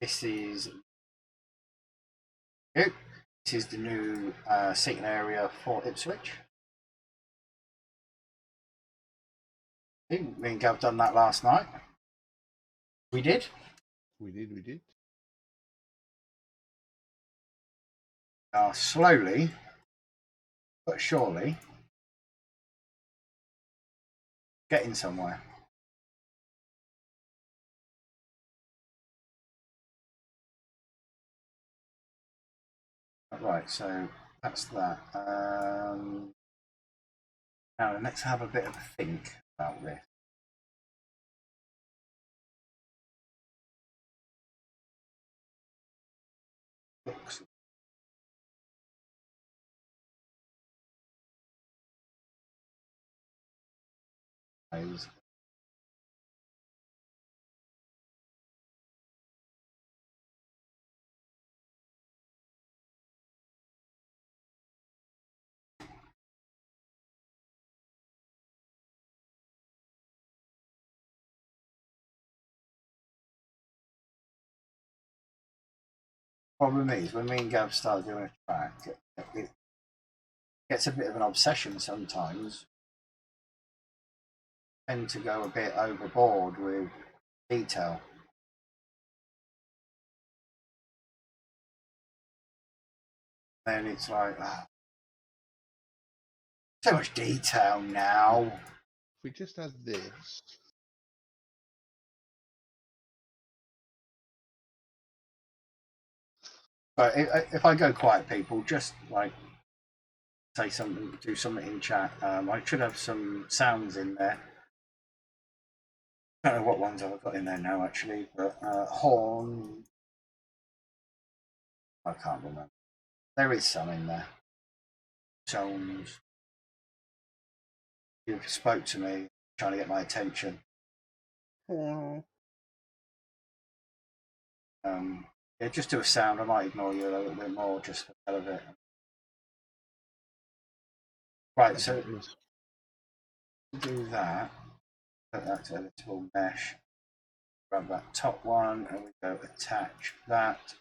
this is it. This is the new seating area for Ipswich. Me and Gav done that last night. We did. We did. Slowly but surely getting somewhere. Right, so that's that. Now let's have a bit of a think about this. Looks like problem is when me and Gav start doing a track, it gets a bit of an obsession sometimes. Tend to go a bit overboard with detail. Then it's like so much detail now. If we just had this. But if I go quiet, people, just like say something, do something in chat. I should have some sounds in there. I don't know what ones I've got in there now, actually, but horn. I can't remember. There is some in there. Tones. You spoke to me, trying to get my attention. Yeah, just do a sound. I might ignore you a little bit more, just for the hell of it. Right, so do that. Put that to editable mesh. Grab that top one, and we go attach that,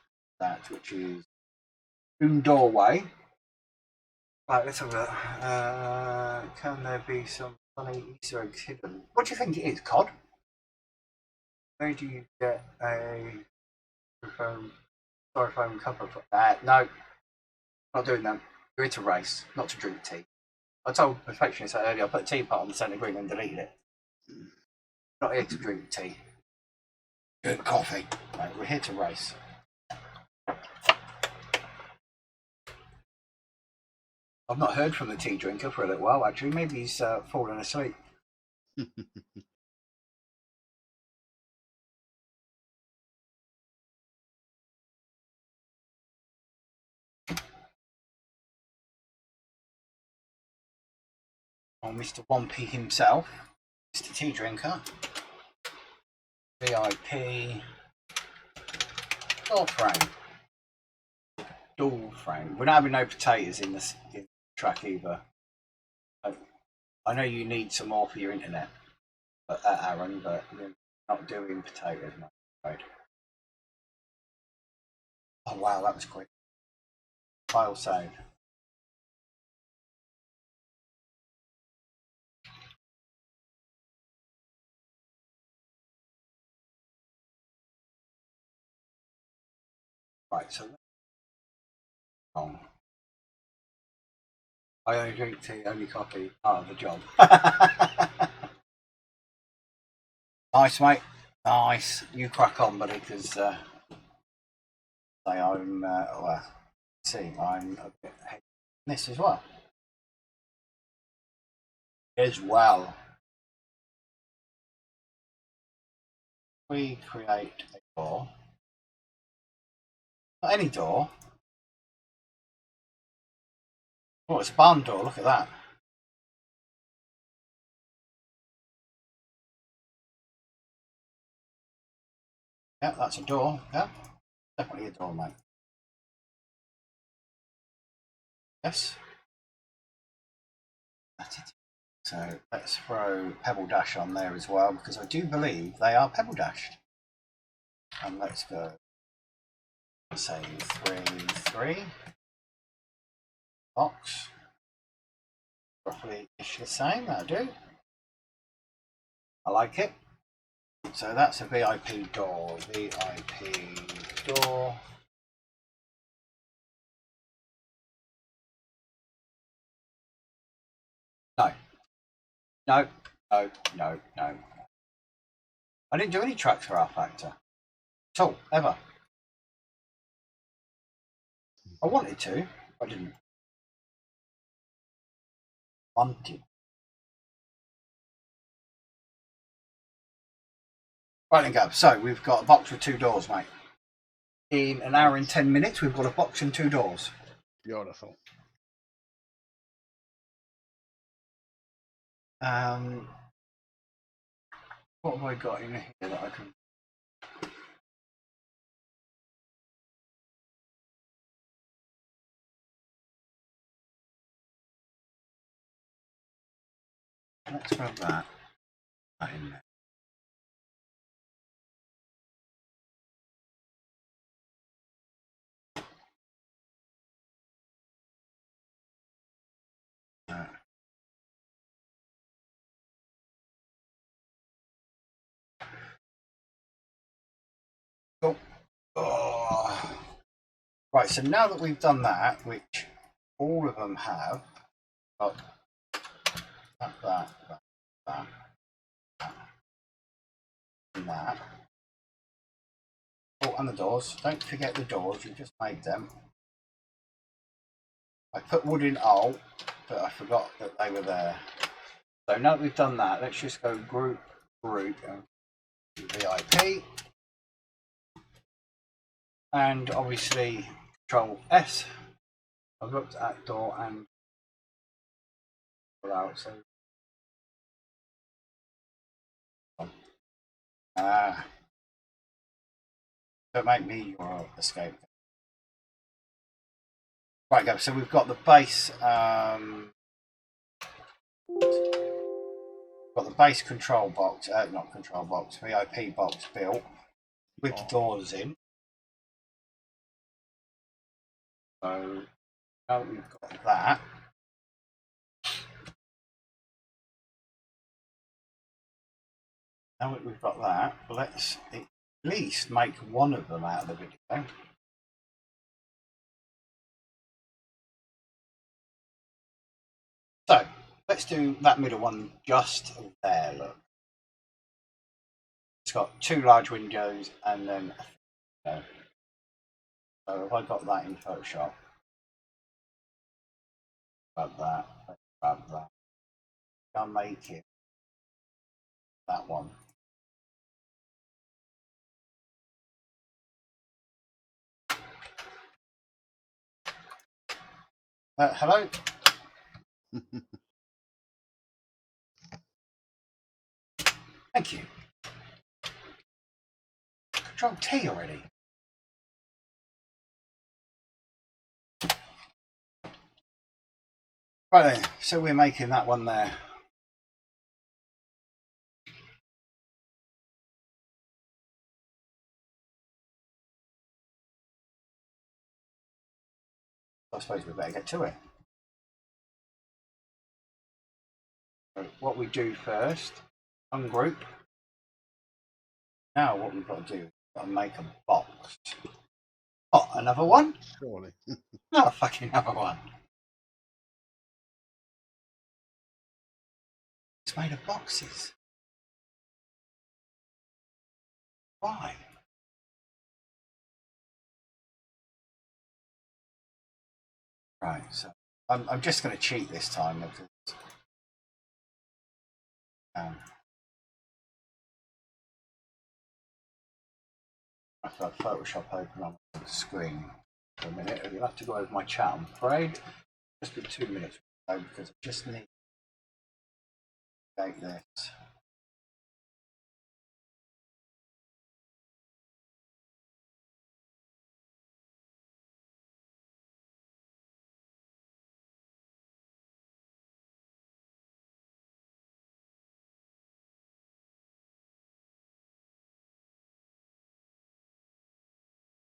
which is room doorway. Right, let's have a look. Can there be some funny Easter eggs hidden? What do you think it is, Cod? Where do you get a styrofoam cup of no, not doing that. You're here to race, not to drink tea. I told Perfectionist that earlier. I put a teapot on the centre green and deleted it. Not here to drink tea. Drink coffee. Right, we're here to race. I've not heard from the tea drinker for a little while, actually. Maybe he's fallen asleep. Oh, Mr. 1P himself, Mr. Tea Drinker, VIP, door frame. Door frame. We're not having no potatoes in this track either. I know you need some more for your internet, Aaron, but we're not doing potatoes, I'm afraid. Oh wow, that was quick. File save. Right, so wrong. I only drink tea, only coffee, part of the job. Nice, mate. Nice. You crack on, buddy, because say I'm well, see, I'm a bit this as well. As well. We create a door. Not any door. Oh, it's a barn door, look at that. Yeah, that's a door. Yeah, definitely a door, mate. Yes. That's it. So let's throw Pebble Dash on there as well, because I do believe they are Pebble Dashed. And let's go, say 3-3. Box. Roughly ish the same, that'll do. I like it. So that's a VIP door. VIP door. No. No. No. No. No. I didn't do any tracks for R Factor. At all. Ever. I wanted to. I didn't. Wanted. Right then, go. So we've got a box with 2 doors, mate. In an hour and 10 minutes, we've got a box and 2 doors. Beautiful. What have I got in here that I can? Let's grab that. That in there. Cool. Oh. Right, so now that we've done that, which all of them have, got that, and that. Oh, and the doors. Don't forget the doors, you just made them. I put wood in all, but I forgot that they were there. So now that we've done that, let's just go group, and VIP. And obviously Control S. I've looked at door and out, so don't make me your escape. Right, go. So we've got the base. Got the base control box, not control box, VIP box built with the doors in. So now we've got that. Now that we've got that, let's at least make one of them out of the video. So let's do that middle one just there. Look, it's got 2 large windows and then a window. So if I got that in Photoshop, grab that, grab that, I'll make it that one. Hello? Thank you. Control T already. Right then, so we're making that one there. I suppose we better get to it. So what we do first, ungroup. Now what we've got to do is make a box. Oh, another one? Surely. No, fucking another one. It's made of boxes. Why? Right, so I'm just going to cheat this time. Because, I've got Photoshop open on the screen for a minute. You'll have to go over my chat, I'm afraid. Just be 2 minutes because I just need to take this.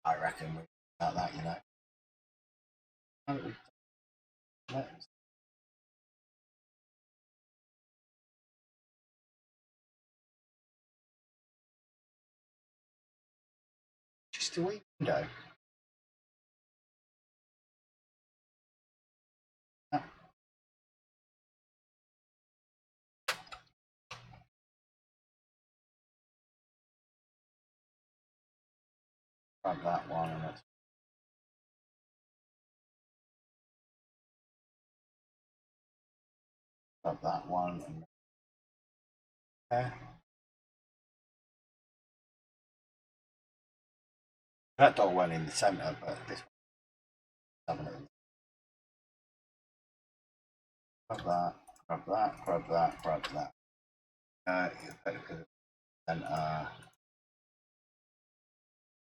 I reckon we about that, you know. Just a wee window. Grab that one and let's grab that one and there. That door went in the centre, but this one. Grab that, grab that, grab that, grab that. Centre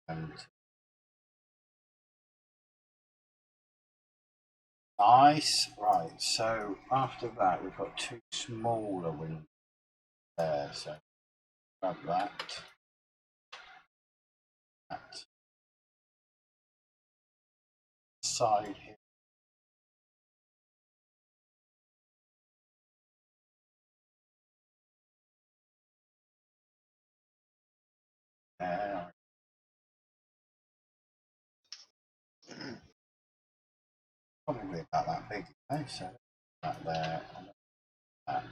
and nice. Right, so after that we've got two smaller windows there, so grab that. That side here. There. Probably about that big, okay? So that there and that.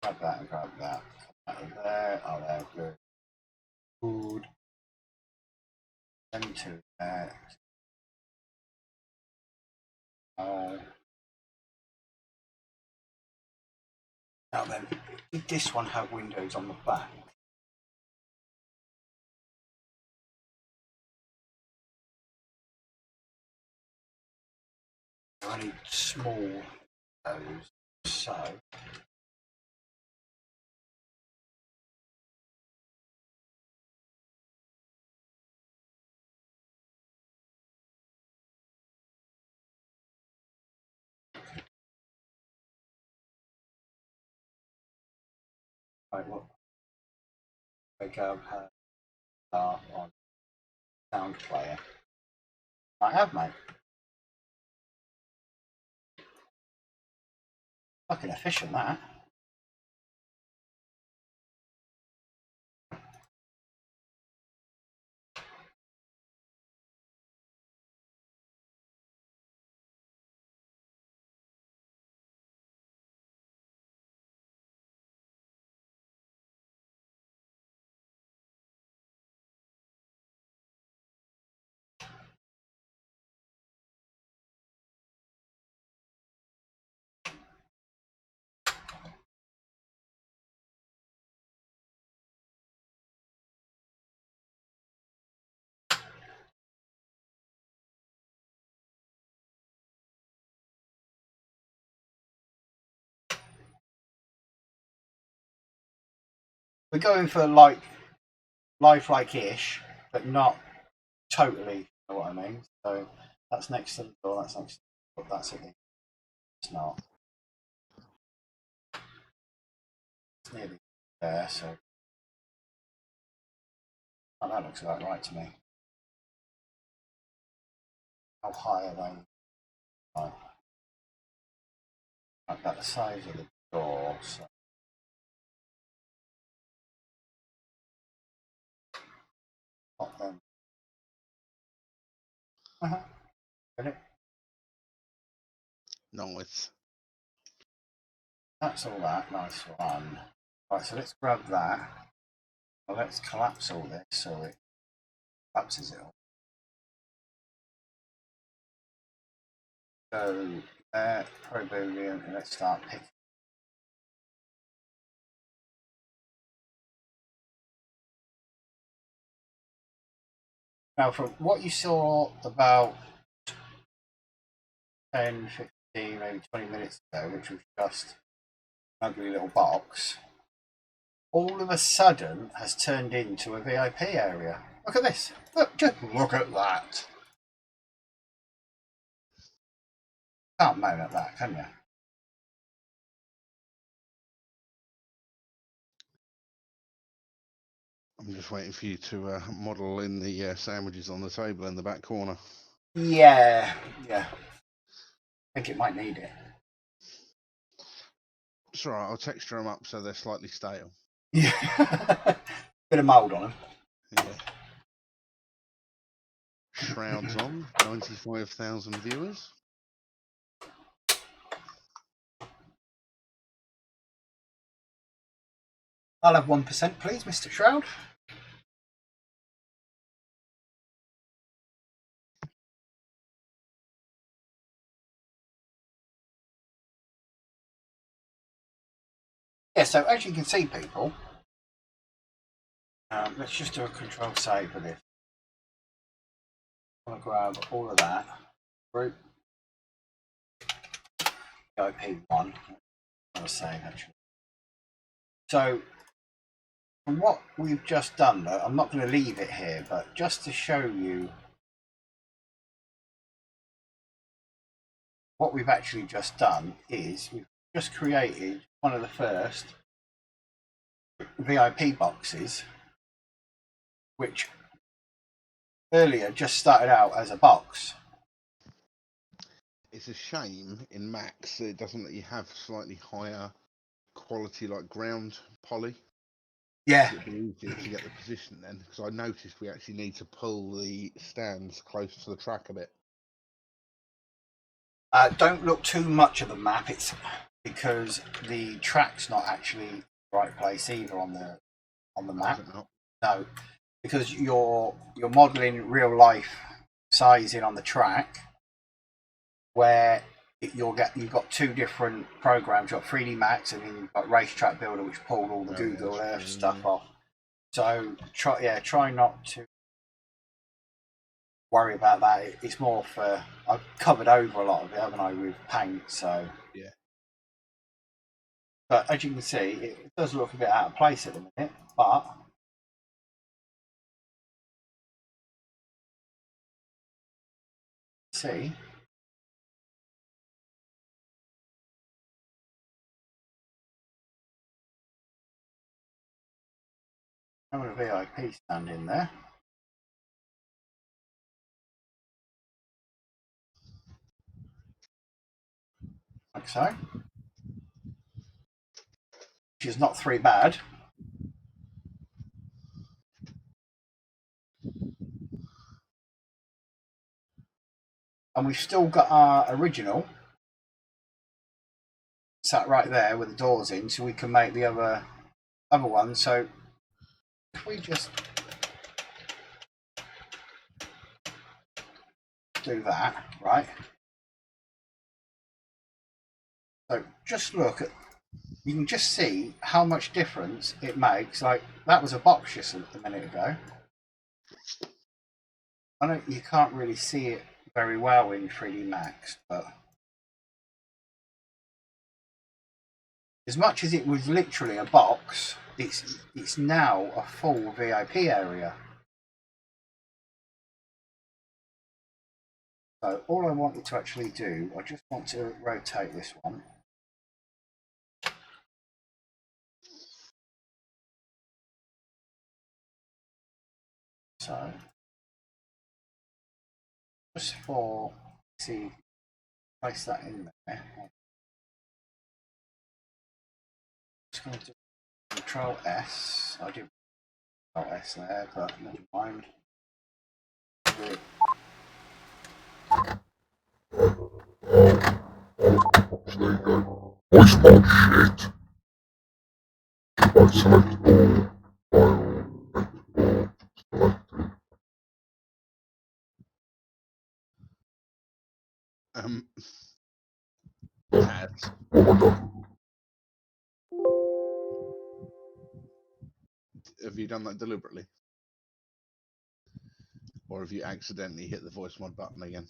Grab that and grab that. That there, oh there, good. Good. Then two there. Now then, did this one have windows on the back? Only small windows, so right, what I go on sound player. I have, mate. Fucking efficient, that. We're going for like lifelike-ish, but not totally, you know what I mean? So that's next to the door, that's next to the door, that's it. It's not. It's nearly there, so oh, that looks about right to me. How high are they? Oh, about the size of the door, so not them. Get it? Nice. That's all that, nice one. Right, so let's grab that. Well, let's collapse all this so it collapses it all. So there, Pro Boolean, and let's start picking. Now, from what you saw about 10, 15, maybe 20 minutes ago, which was just an ugly little box, all of a sudden has turned into a VIP area. Look at this. Look, just look at that. Can't moan at that, can you? I'm just waiting for you to model in the sandwiches on the table in the back corner. Yeah. I think it might need it. It's alright, I'll texture them up so they're slightly stale. Yeah. Bit of mould on them. Yeah. Shrouds on, 95,000 viewers. I'll have 1%, please, Mr. Shroud. Yeah, so as you can see, people, let's just do a control save for this. I'm going to grab all of that. Group IP1. I'll save actually. So, from what we've just done, though, I'm not going to leave it here, but just to show you what we've actually just done is we've just created one of the first VIP boxes, which earlier just started out as a box. It's a shame in Max that it doesn't let you have slightly higher quality like ground poly. Yeah. It'd be easier to get the position then, because I noticed we actually need to pull the stands close to the track a bit. Don't look too much at the map. It's because the track's not actually the right place either on the map. Is it not? No, because you're modelling real life sizing on the track, where you've got two different programs. You've got 3D Max and then you've got Racetrack Builder, which pulled all the Google Earth stuff off. So try not to worry about that. It's more for, I've covered over a lot of it, haven't I, with paint, so yeah. But as you can see, it does look a bit out of place at the minute, but see, I'm a VIP stand in there, like so, which is not three bad. And we've still got our original sat right there with the doors in, so we can make the other one. So if we just do that, right? So just look at, you can just see how much difference it makes. Like that was a box just a minute ago. I know you can't really see it very well in 3D Max, but as much as it was literally a box, it's now a full VIP area. So all I wanted to actually do, I just want to rotate this one. So just for, see, place that in there. Just going to do Control S. I did Control S there, but never mind. Voice mod shit. Select all. File. Selected. Tabs. Order. Have you done that deliberately? Or have you accidentally hit the voice mod button again?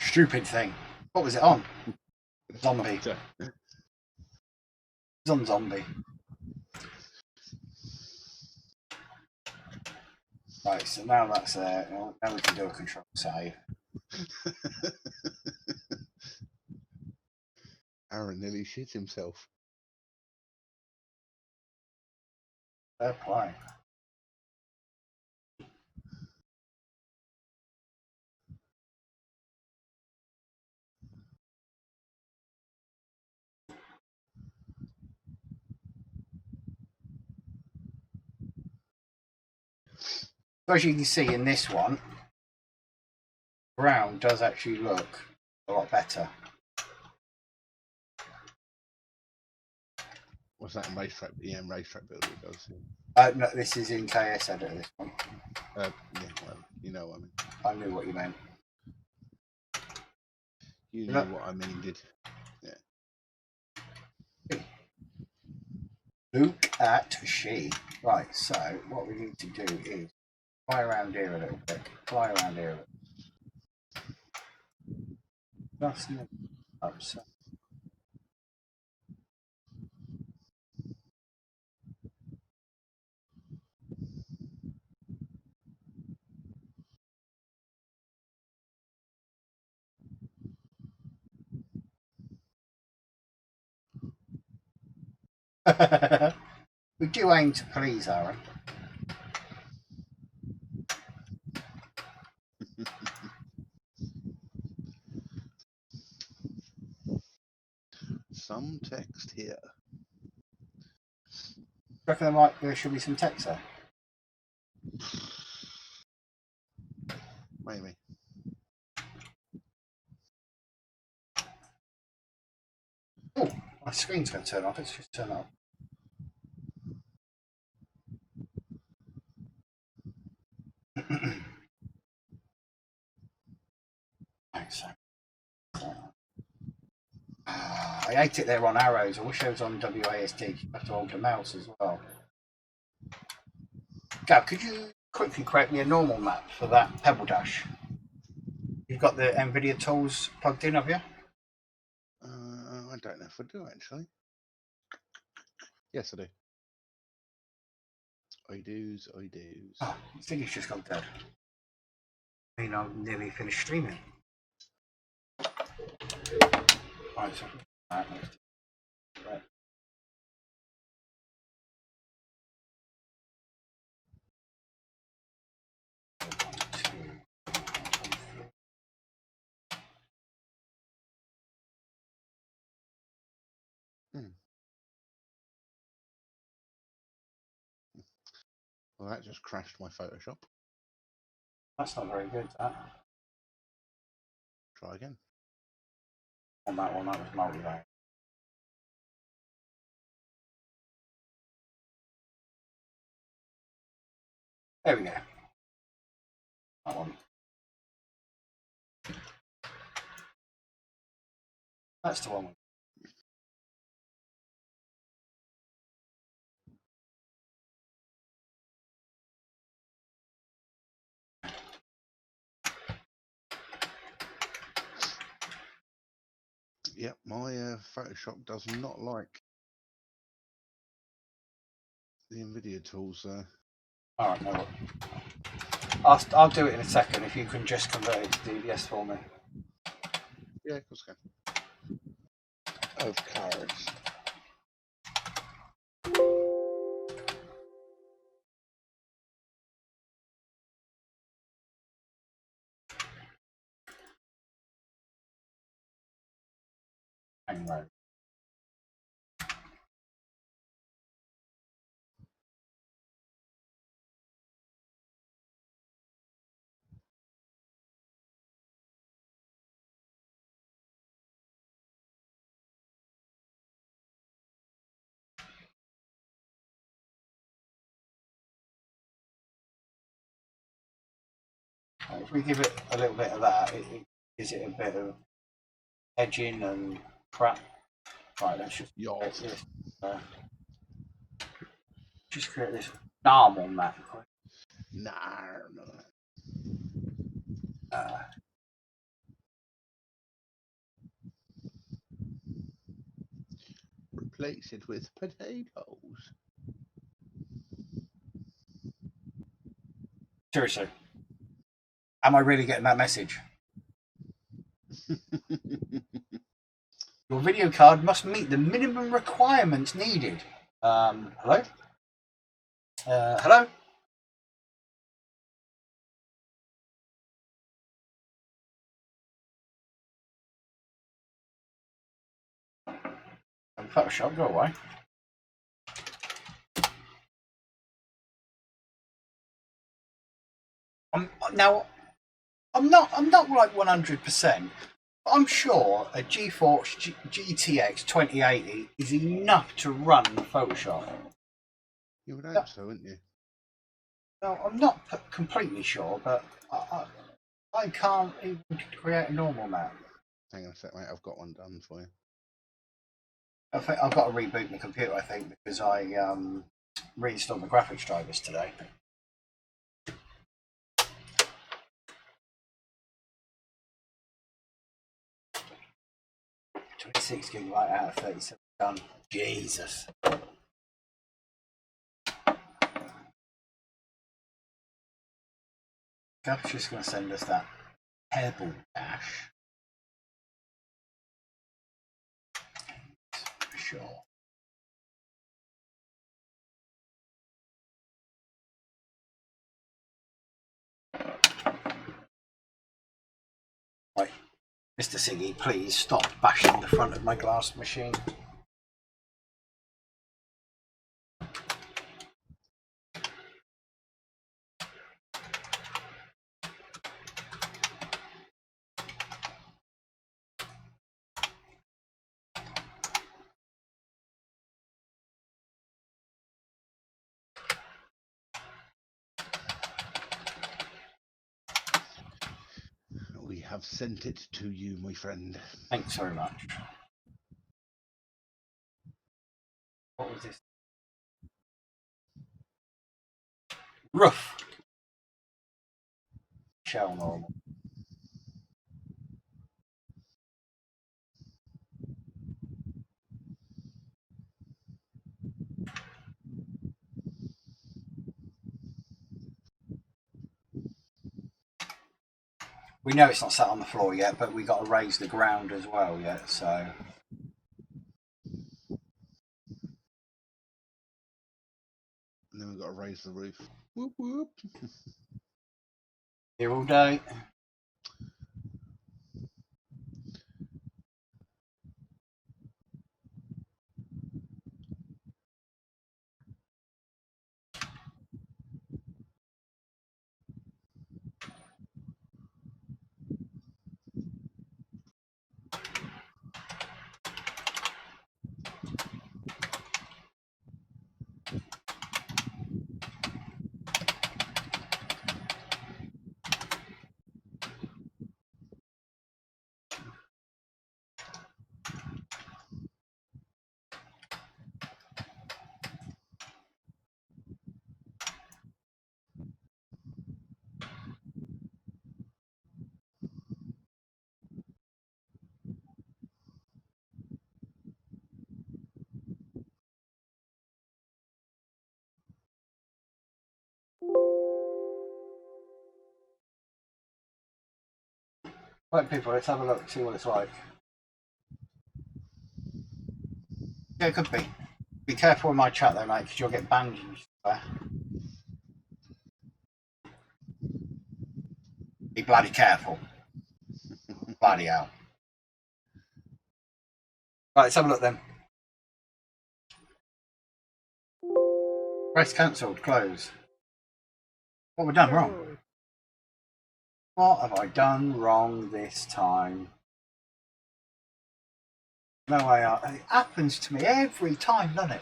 Stupid thing. What was it on? Zombie. It was on zombie. Right, so now that's there. Now we can do a control save. Aaron nearly shit himself. Fair play. As you can see in this one, brown does actually look a lot better. What's that in racetrack? Yeah, in racetrack builder it does. No, this is in KS editor, this one. Yeah, well, you know what I mean. I knew what you meant. You knew Look. what I mean, did. Yeah. Look at she. Right, so what we need to do is fly around here a little bit. Fly around here a little bit. That's not upset. We do aim to please, Aaron. Some text here. Reckon there should be some text there. Maybe. Oh, my screen's going to turn off. Let's just turn off. I hate it there on arrows. I wish I was on WASD. You have to hold the mouse as well. Gav, could you quickly create me a normal map for that Pebble Dash? You've got the NVIDIA tools plugged in, have you? I don't know if I do actually. Yes, I do. I do's. Oh, I think it's just gone dead. I mean, I'm nearly finished streaming. Right, so right. Well, that just crashed my Photoshop. That's not very good, that. Try again. On that one, that was multi-layer. There we go. That one. That's the one. Yep, my Photoshop does not like the NVIDIA tools. All right, no. I'll do it in a second if you can just convert it to DVS for me. Yeah, of course I can. Of course. Anyway. If we give it a little bit of that, it gives it a bit of edging and crap. Right, let's just create this. Just create this normal map. No. Replace it with potatoes. Seriously, am I really getting that message? Your video card must meet the minimum requirements needed. Hello? Hello? Photoshop, go away. I'm not like 100%. I'm sure a GeForce GTX 2080 is enough to run Photoshop. You would hope so, wouldn't you? No, I'm not completely sure, but I can't even create a normal map. Hang on a sec, mate. I've got one done for you. I think I've got to reboot my computer, I think, because I reinstalled my graphics drivers today. .26 gigabyte out of 37 done. Jesus. Gav's just going to send us that hairball dash. For sure. Right. Mr. Siggy, please stop bashing the front of my glass machine. We have sent it to you, my friend. Thanks very much. What was this? Roof. Shell normal. We know it's not sat on the floor yet, but we got to raise the ground as well yet, so. And then we've got to raise the roof. Whoop whoop. Here all day. Right, people, let's have a look, see what it's like. Yeah, it could be. Be careful with my chat though, mate, because you'll get banned and stuff. Be bloody careful. Bloody hell. Right, let's have a look then. Press cancelled, close. What have we done wrong? What have I done wrong this time? No way out. It happens to me every time, doesn't it?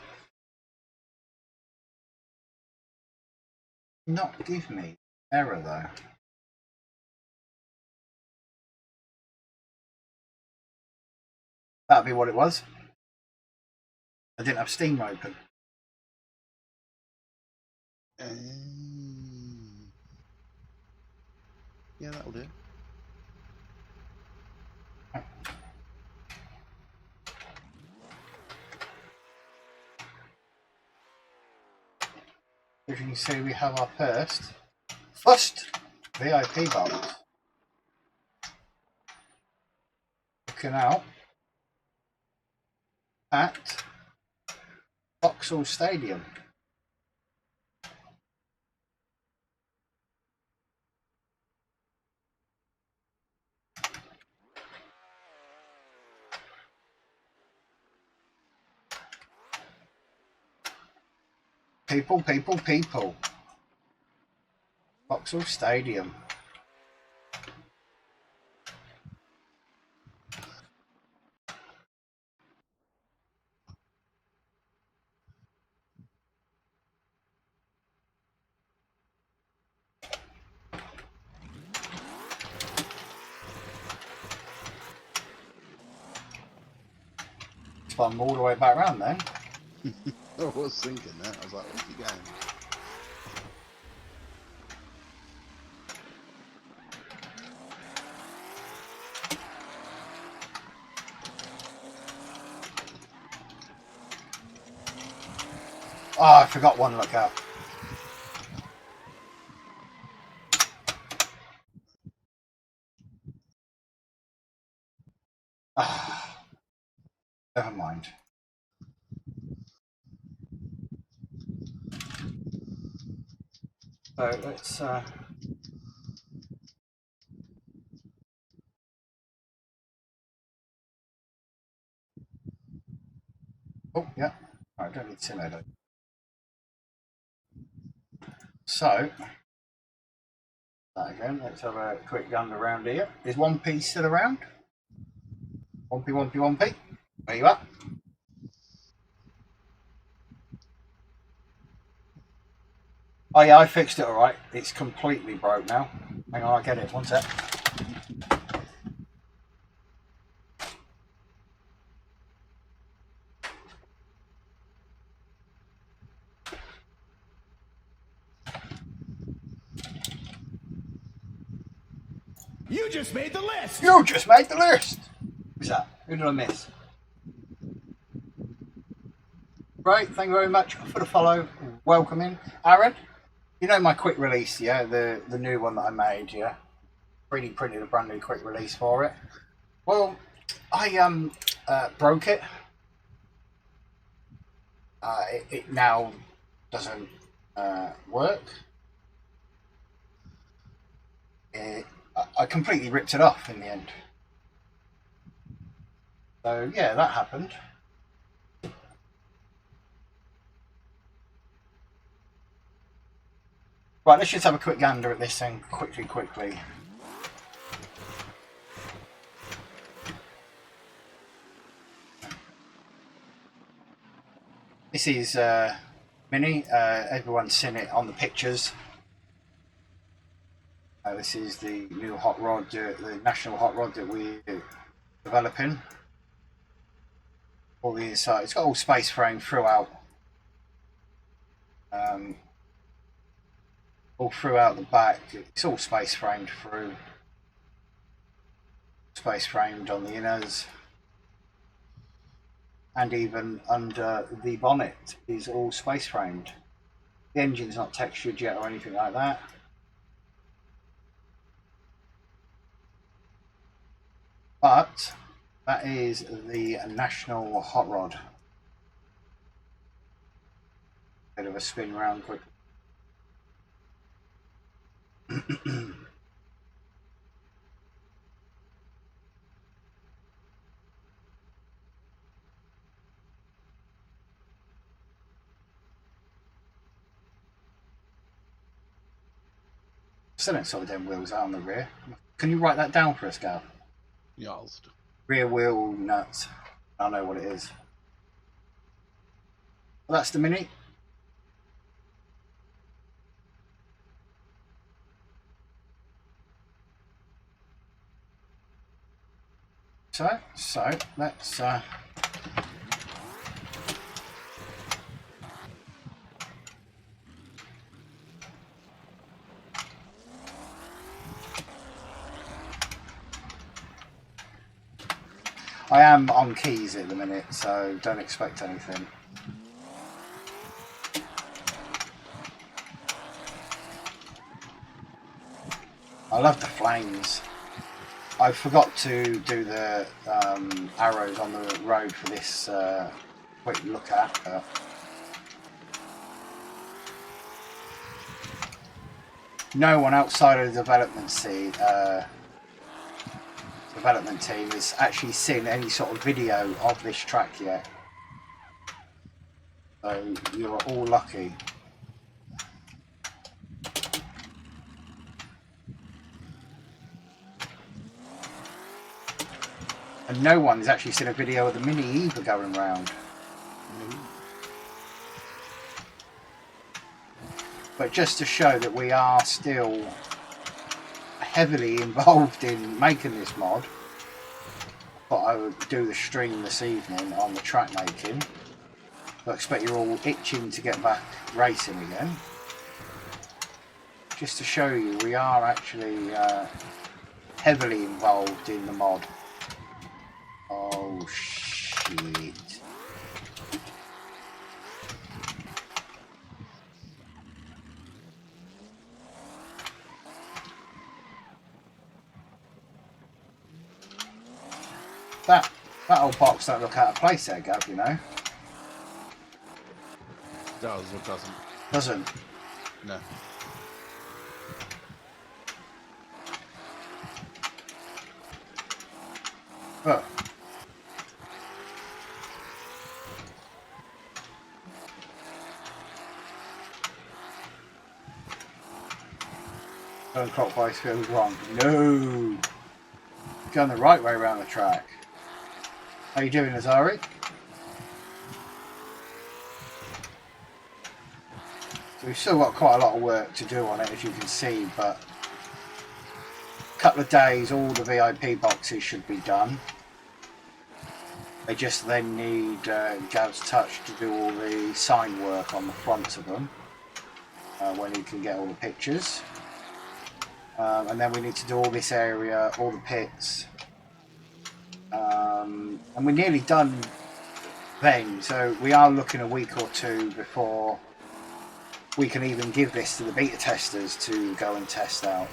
Not give me error though. That'd be what it was. I didn't have Steam open. Yeah, that'll do. As you can see, we have our first VIP box. looking out at Vauxhall Stadium. People, people, people. Vauxhall Stadium. Spun all the way back around then. I was thinking that. I was like, where's he going? Oh, I forgot one lookout. Ah, never mind. So let's oh yeah. I don't need to know that. So that again, let's have a quick gun around here. Is 1p still around? 1p, 1p, 1p. Where you at? Oh yeah, I fixed it alright. It's completely broke now. Hang on, I'll get it. One sec. You just made the list! You just made the list! Who's that? Who did I miss? Great, thank you very much for the follow. Welcome in. Aaron, you know my quick release, yeah? The new one that I made, yeah? 3D printed a brand new quick release for it. Well, I broke it. It now doesn't work. I completely ripped it off in the end. So yeah, that happened. Right, let's just have a quick gander at this thing quickly. This is Mini. Everyone's seen it on the pictures. This is the new hot rod, the national hot rod that we're developing. All the inside, it's got all space frame throughout. All throughout the back, it's all space framed through. Space framed on the inners. And even under the bonnet is all space framed. The engine's not textured yet or anything like that. But that is the national hot rod. Bit of a spin round quick. Still don't sort of them wheels out on the rear. Can you write that down for us, Gal? Yarst. Rear wheel nuts. I know what it is. Well, that's the Mini. So let's I am on keys at the minute, so don't expect anything. I love the flames. I forgot to do the arrows on the road for this quick look at. No one outside of the development team has actually seen any sort of video of this track yet. So you're all lucky. And no one's actually seen a video of the Mini either going round. But just to show that we are still heavily involved in making this mod, I thought I would do the stream this evening on the track making. I expect you're all itching to get back racing again. Just to show you, we are actually heavily involved in the mod. Oh shit. That old box don't look out of place there, Gav, you know. Does or doesn't? Doesn't. No. Oh. Going clockwise feels wrong. No. Going the right way around the track. How you doing, Azari? So we've still got quite a lot of work to do on it, as you can see, but a couple of days, all the VIP boxes should be done. They just then need Gav's touch to do all the sign work on the fronts of them when he can get all the pictures. And then we need to do all this area, all the pits. And we're nearly done then, so we are looking a week or two before we can even give this to the beta testers to go and test out.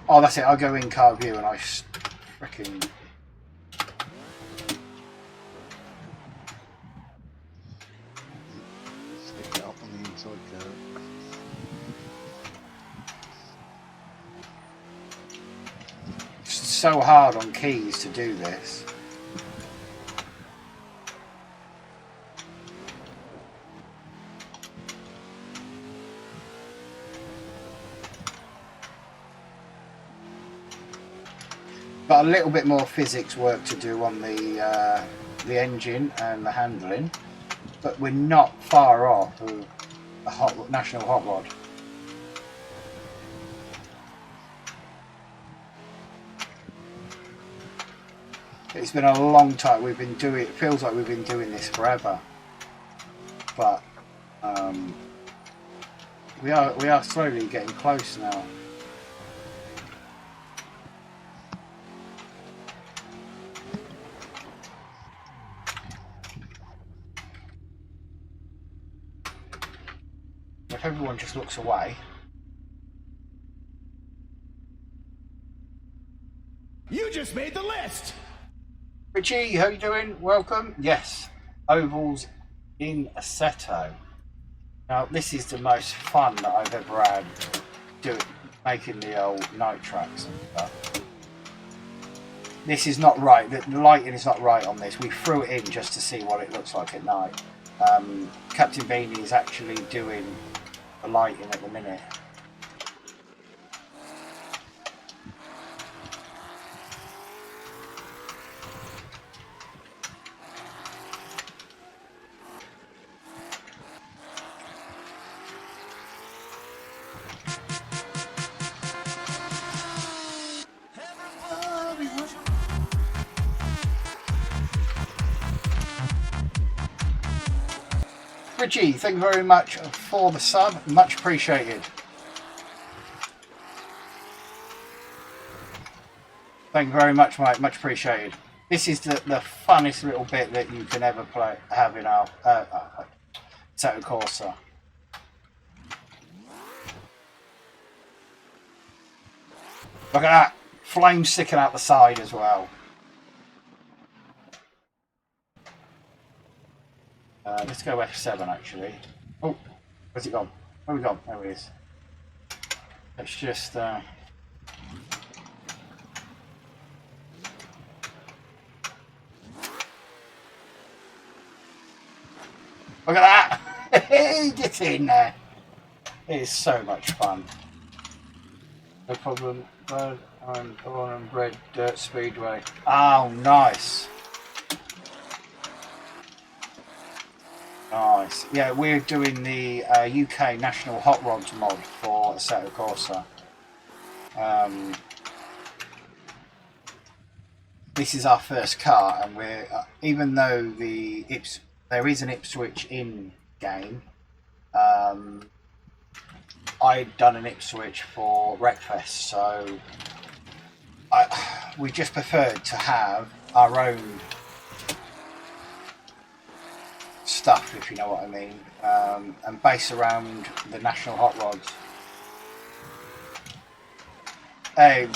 Oh, that's it. I go in car view and I freaking. Stick it up on the inside curve. It's so hard on keys to do this. Got a little bit more physics work to do on the engine and the handling, but we're not far off of a national hot rod. It's been a long time. We've been doing. It feels like we've been doing this forever, but we are slowly getting close now. If everyone just looks away. You just made the list! Richie, how you doing? Welcome. Yes, ovals in Assetto. Now, this is the most fun that I've ever had making the old night tracks and stuff. This is not right. The lighting is not right on this. We threw it in just to see what it looks like at night. Captain Beanie is actually doing the lighting at the minute. Richie, thank you very much for the sub. Much appreciated. Thank you very much, mate. Much appreciated. This is the funnest little bit that you can ever have in our Assetto Corsa. Look at that! Flames sticking out the side as well. Let's go F7 actually. Oh, where's it gone? Where we gone? There it is. Let's just look at that! Get in there! It is so much fun. No problem. I'm born and bred dirt speedway. Oh, nice. Nice. Yeah, we're doing the UK National Hot Rods mod for Assetto Corsa. This is our first car, and we're even though there is an Ipswich in game. I'd done an Ipswich for Wreckfest, so we just preferred to have our own stuff, if you know what I mean, and base around the National Hot Rods. Hey,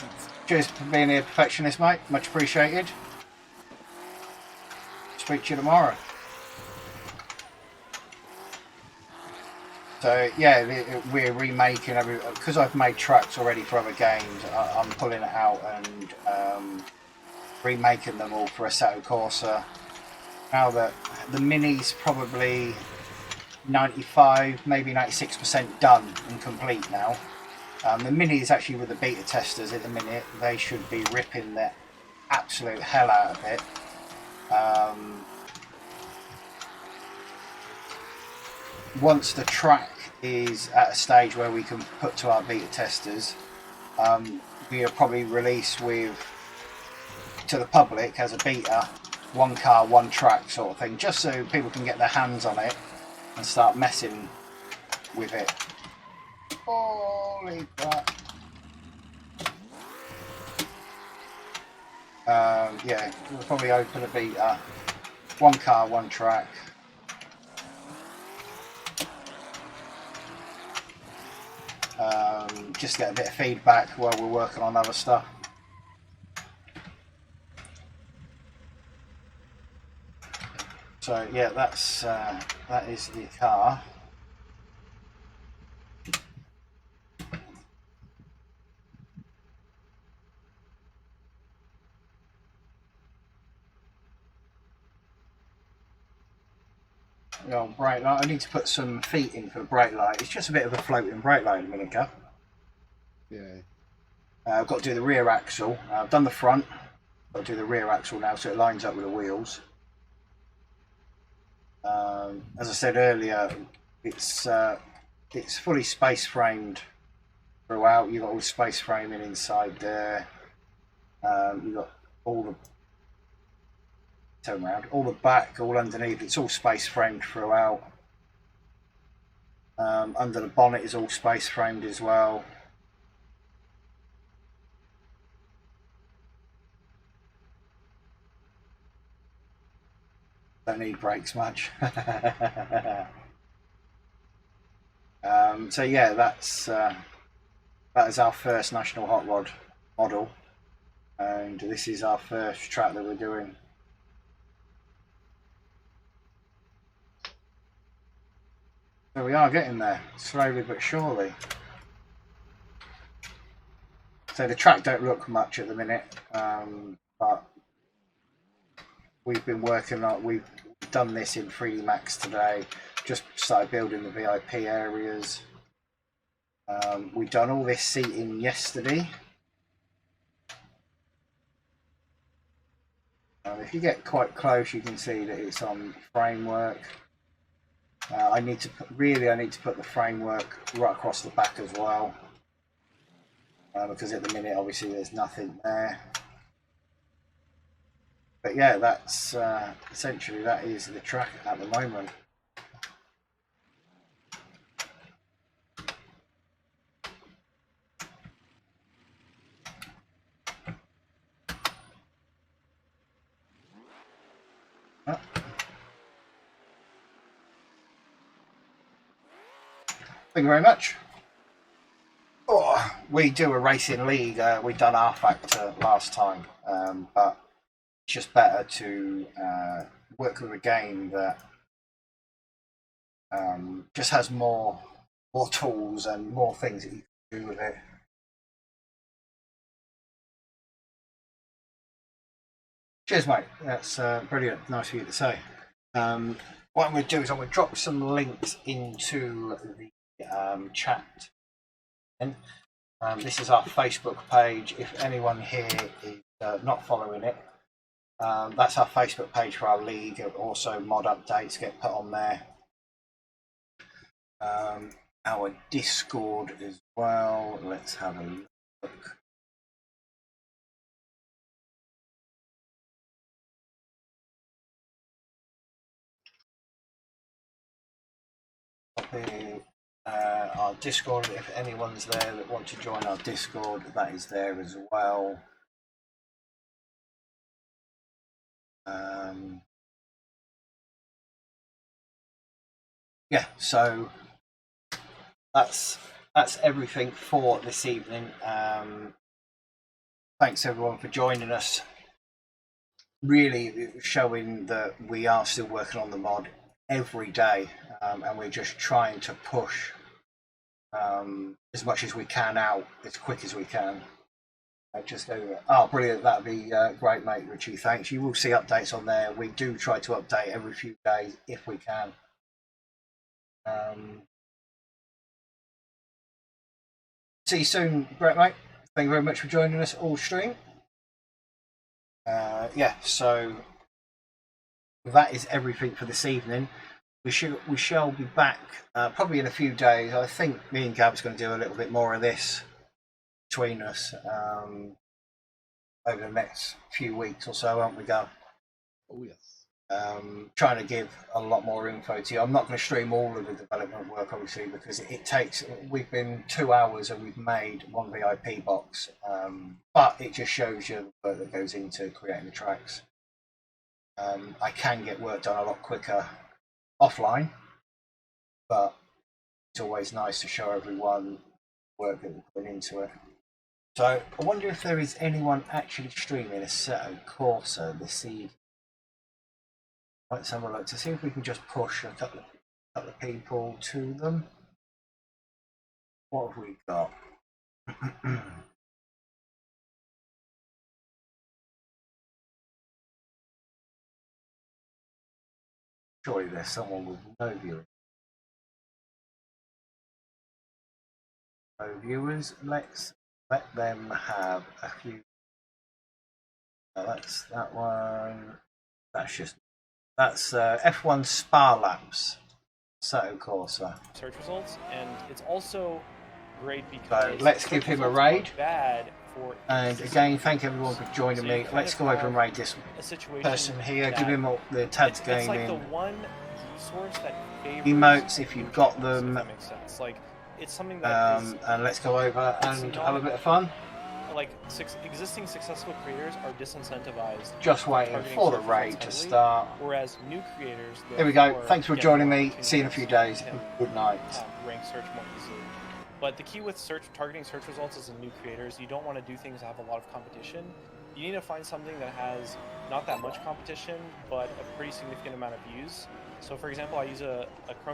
cheers for being here, Perfectionist, mate. Much appreciated. Speak to you tomorrow. So yeah, we're remaking because I've made tracks already for other games. I'm pulling it out and remaking them all for Assetto Corsa. Now that the Mini's probably 95, maybe 96% done and complete now. The Mini is actually with the beta testers at the minute. They should be ripping the absolute hell out of it. Once the track is at a stage where we can put to our beta testers, we'll probably release to the public as a beta, one car, one track sort of thing, just so people can get their hands on it and start messing with it. Holy crap. Yeah, we'll probably open a beta, one car, one track. Just get a bit of feedback while we're working on other stuff. So yeah, that is the car. Oh, brake light. I need to put some feet in for the brake light. It's just a bit of a floating brake light, Dominica. Yeah. I've got to do the rear axle. I've done the front. I've got to do the rear axle now so it lines up with the wheels. As I said earlier, it's fully space framed throughout. You've got all the space framing inside there. You've got all the turn around, all the back, all underneath. It's all space framed throughout. Under the bonnet is all space framed as well. Don't need brakes much. So yeah, that is our first National Hot Rod model, and this is our first track that we're doing. So we are getting there, slowly but surely. So the track don't look much at the minute, but we've been working on. We've done this in 3D Max today. Just started building the VIP areas. We've done all this seating yesterday. If you get quite close, you can see that it's on framework. I need to put the framework right across the back as well, because at the minute, obviously, there's nothing there. But yeah, that's essentially that is the track at the moment. Thank you very much. Oh, we do a racing league. We done R Factor last time, but it's just better to work with a game that just has more tools and more things that you can do with it. Cheers, mate. That's brilliant. Nice of you to say. What I'm going to do is I'm going to drop some links into the chat. And this is our Facebook page. If anyone here is not following it, that's our Facebook page for our league. Also, mod updates get put on there. Our Discord as well. Let's have a look. Our Discord, if anyone's there that wants to join our Discord, that is there as well. Yeah, so that's everything for this evening. Thanks everyone for joining us. Really showing that we are still working on the mod every day, and we're just trying to push as much as we can out as quick as we can. Just over. Oh, brilliant! That'd be great, mate. Richie, thanks. You will see updates on there. We do try to update every few days if we can. See you soon, Brett, mate. Thank you very much for joining us all stream. Yeah, so that is everything for this evening. We shall be back probably in a few days. I think me and Gab's going to do a little bit more of this between us over the next few weeks or so, aren't we, Gab? Oh yes. Trying to give a lot more info to you. I'm not going to stream all of the development work, obviously, because it takes. We've been 2 hours and we've made one VIP box, but it just shows you the work that goes into creating the tracks. I can get work done a lot quicker offline, but it's always nice to show everyone work that we're putting into it. So I wonder if there is anyone actually streaming Assetto Corsa this evening. Let's have a look to see if we can just push a couple of people to them. What have we got? Surely there's someone with no viewers. No viewers. Let's let them have a few. That's that one. That's F1 Spa Laps. Assetto Corsa. Search results, and it's also great because so let's give him a raid. Bad for and again, thank everyone for joining me. Let's go over and raid this person here. Give him all the Tad's It's Gaming. like the one resource that favors emotes if you've got them. That makes sense. Like it's something that and let's go over and have a bit of fun. Like existing successful creators are disincentivized. Just waiting for the raid to start. Whereas new creators. Here we go. Thanks for joining me. See you in a few days. Good night. Rank search more easily. But the key with targeting search results as a new creator is you don't want to do things that have a lot of competition. You need to find something that has not that much competition, but a pretty significant amount of views. So for example, I use a Chrome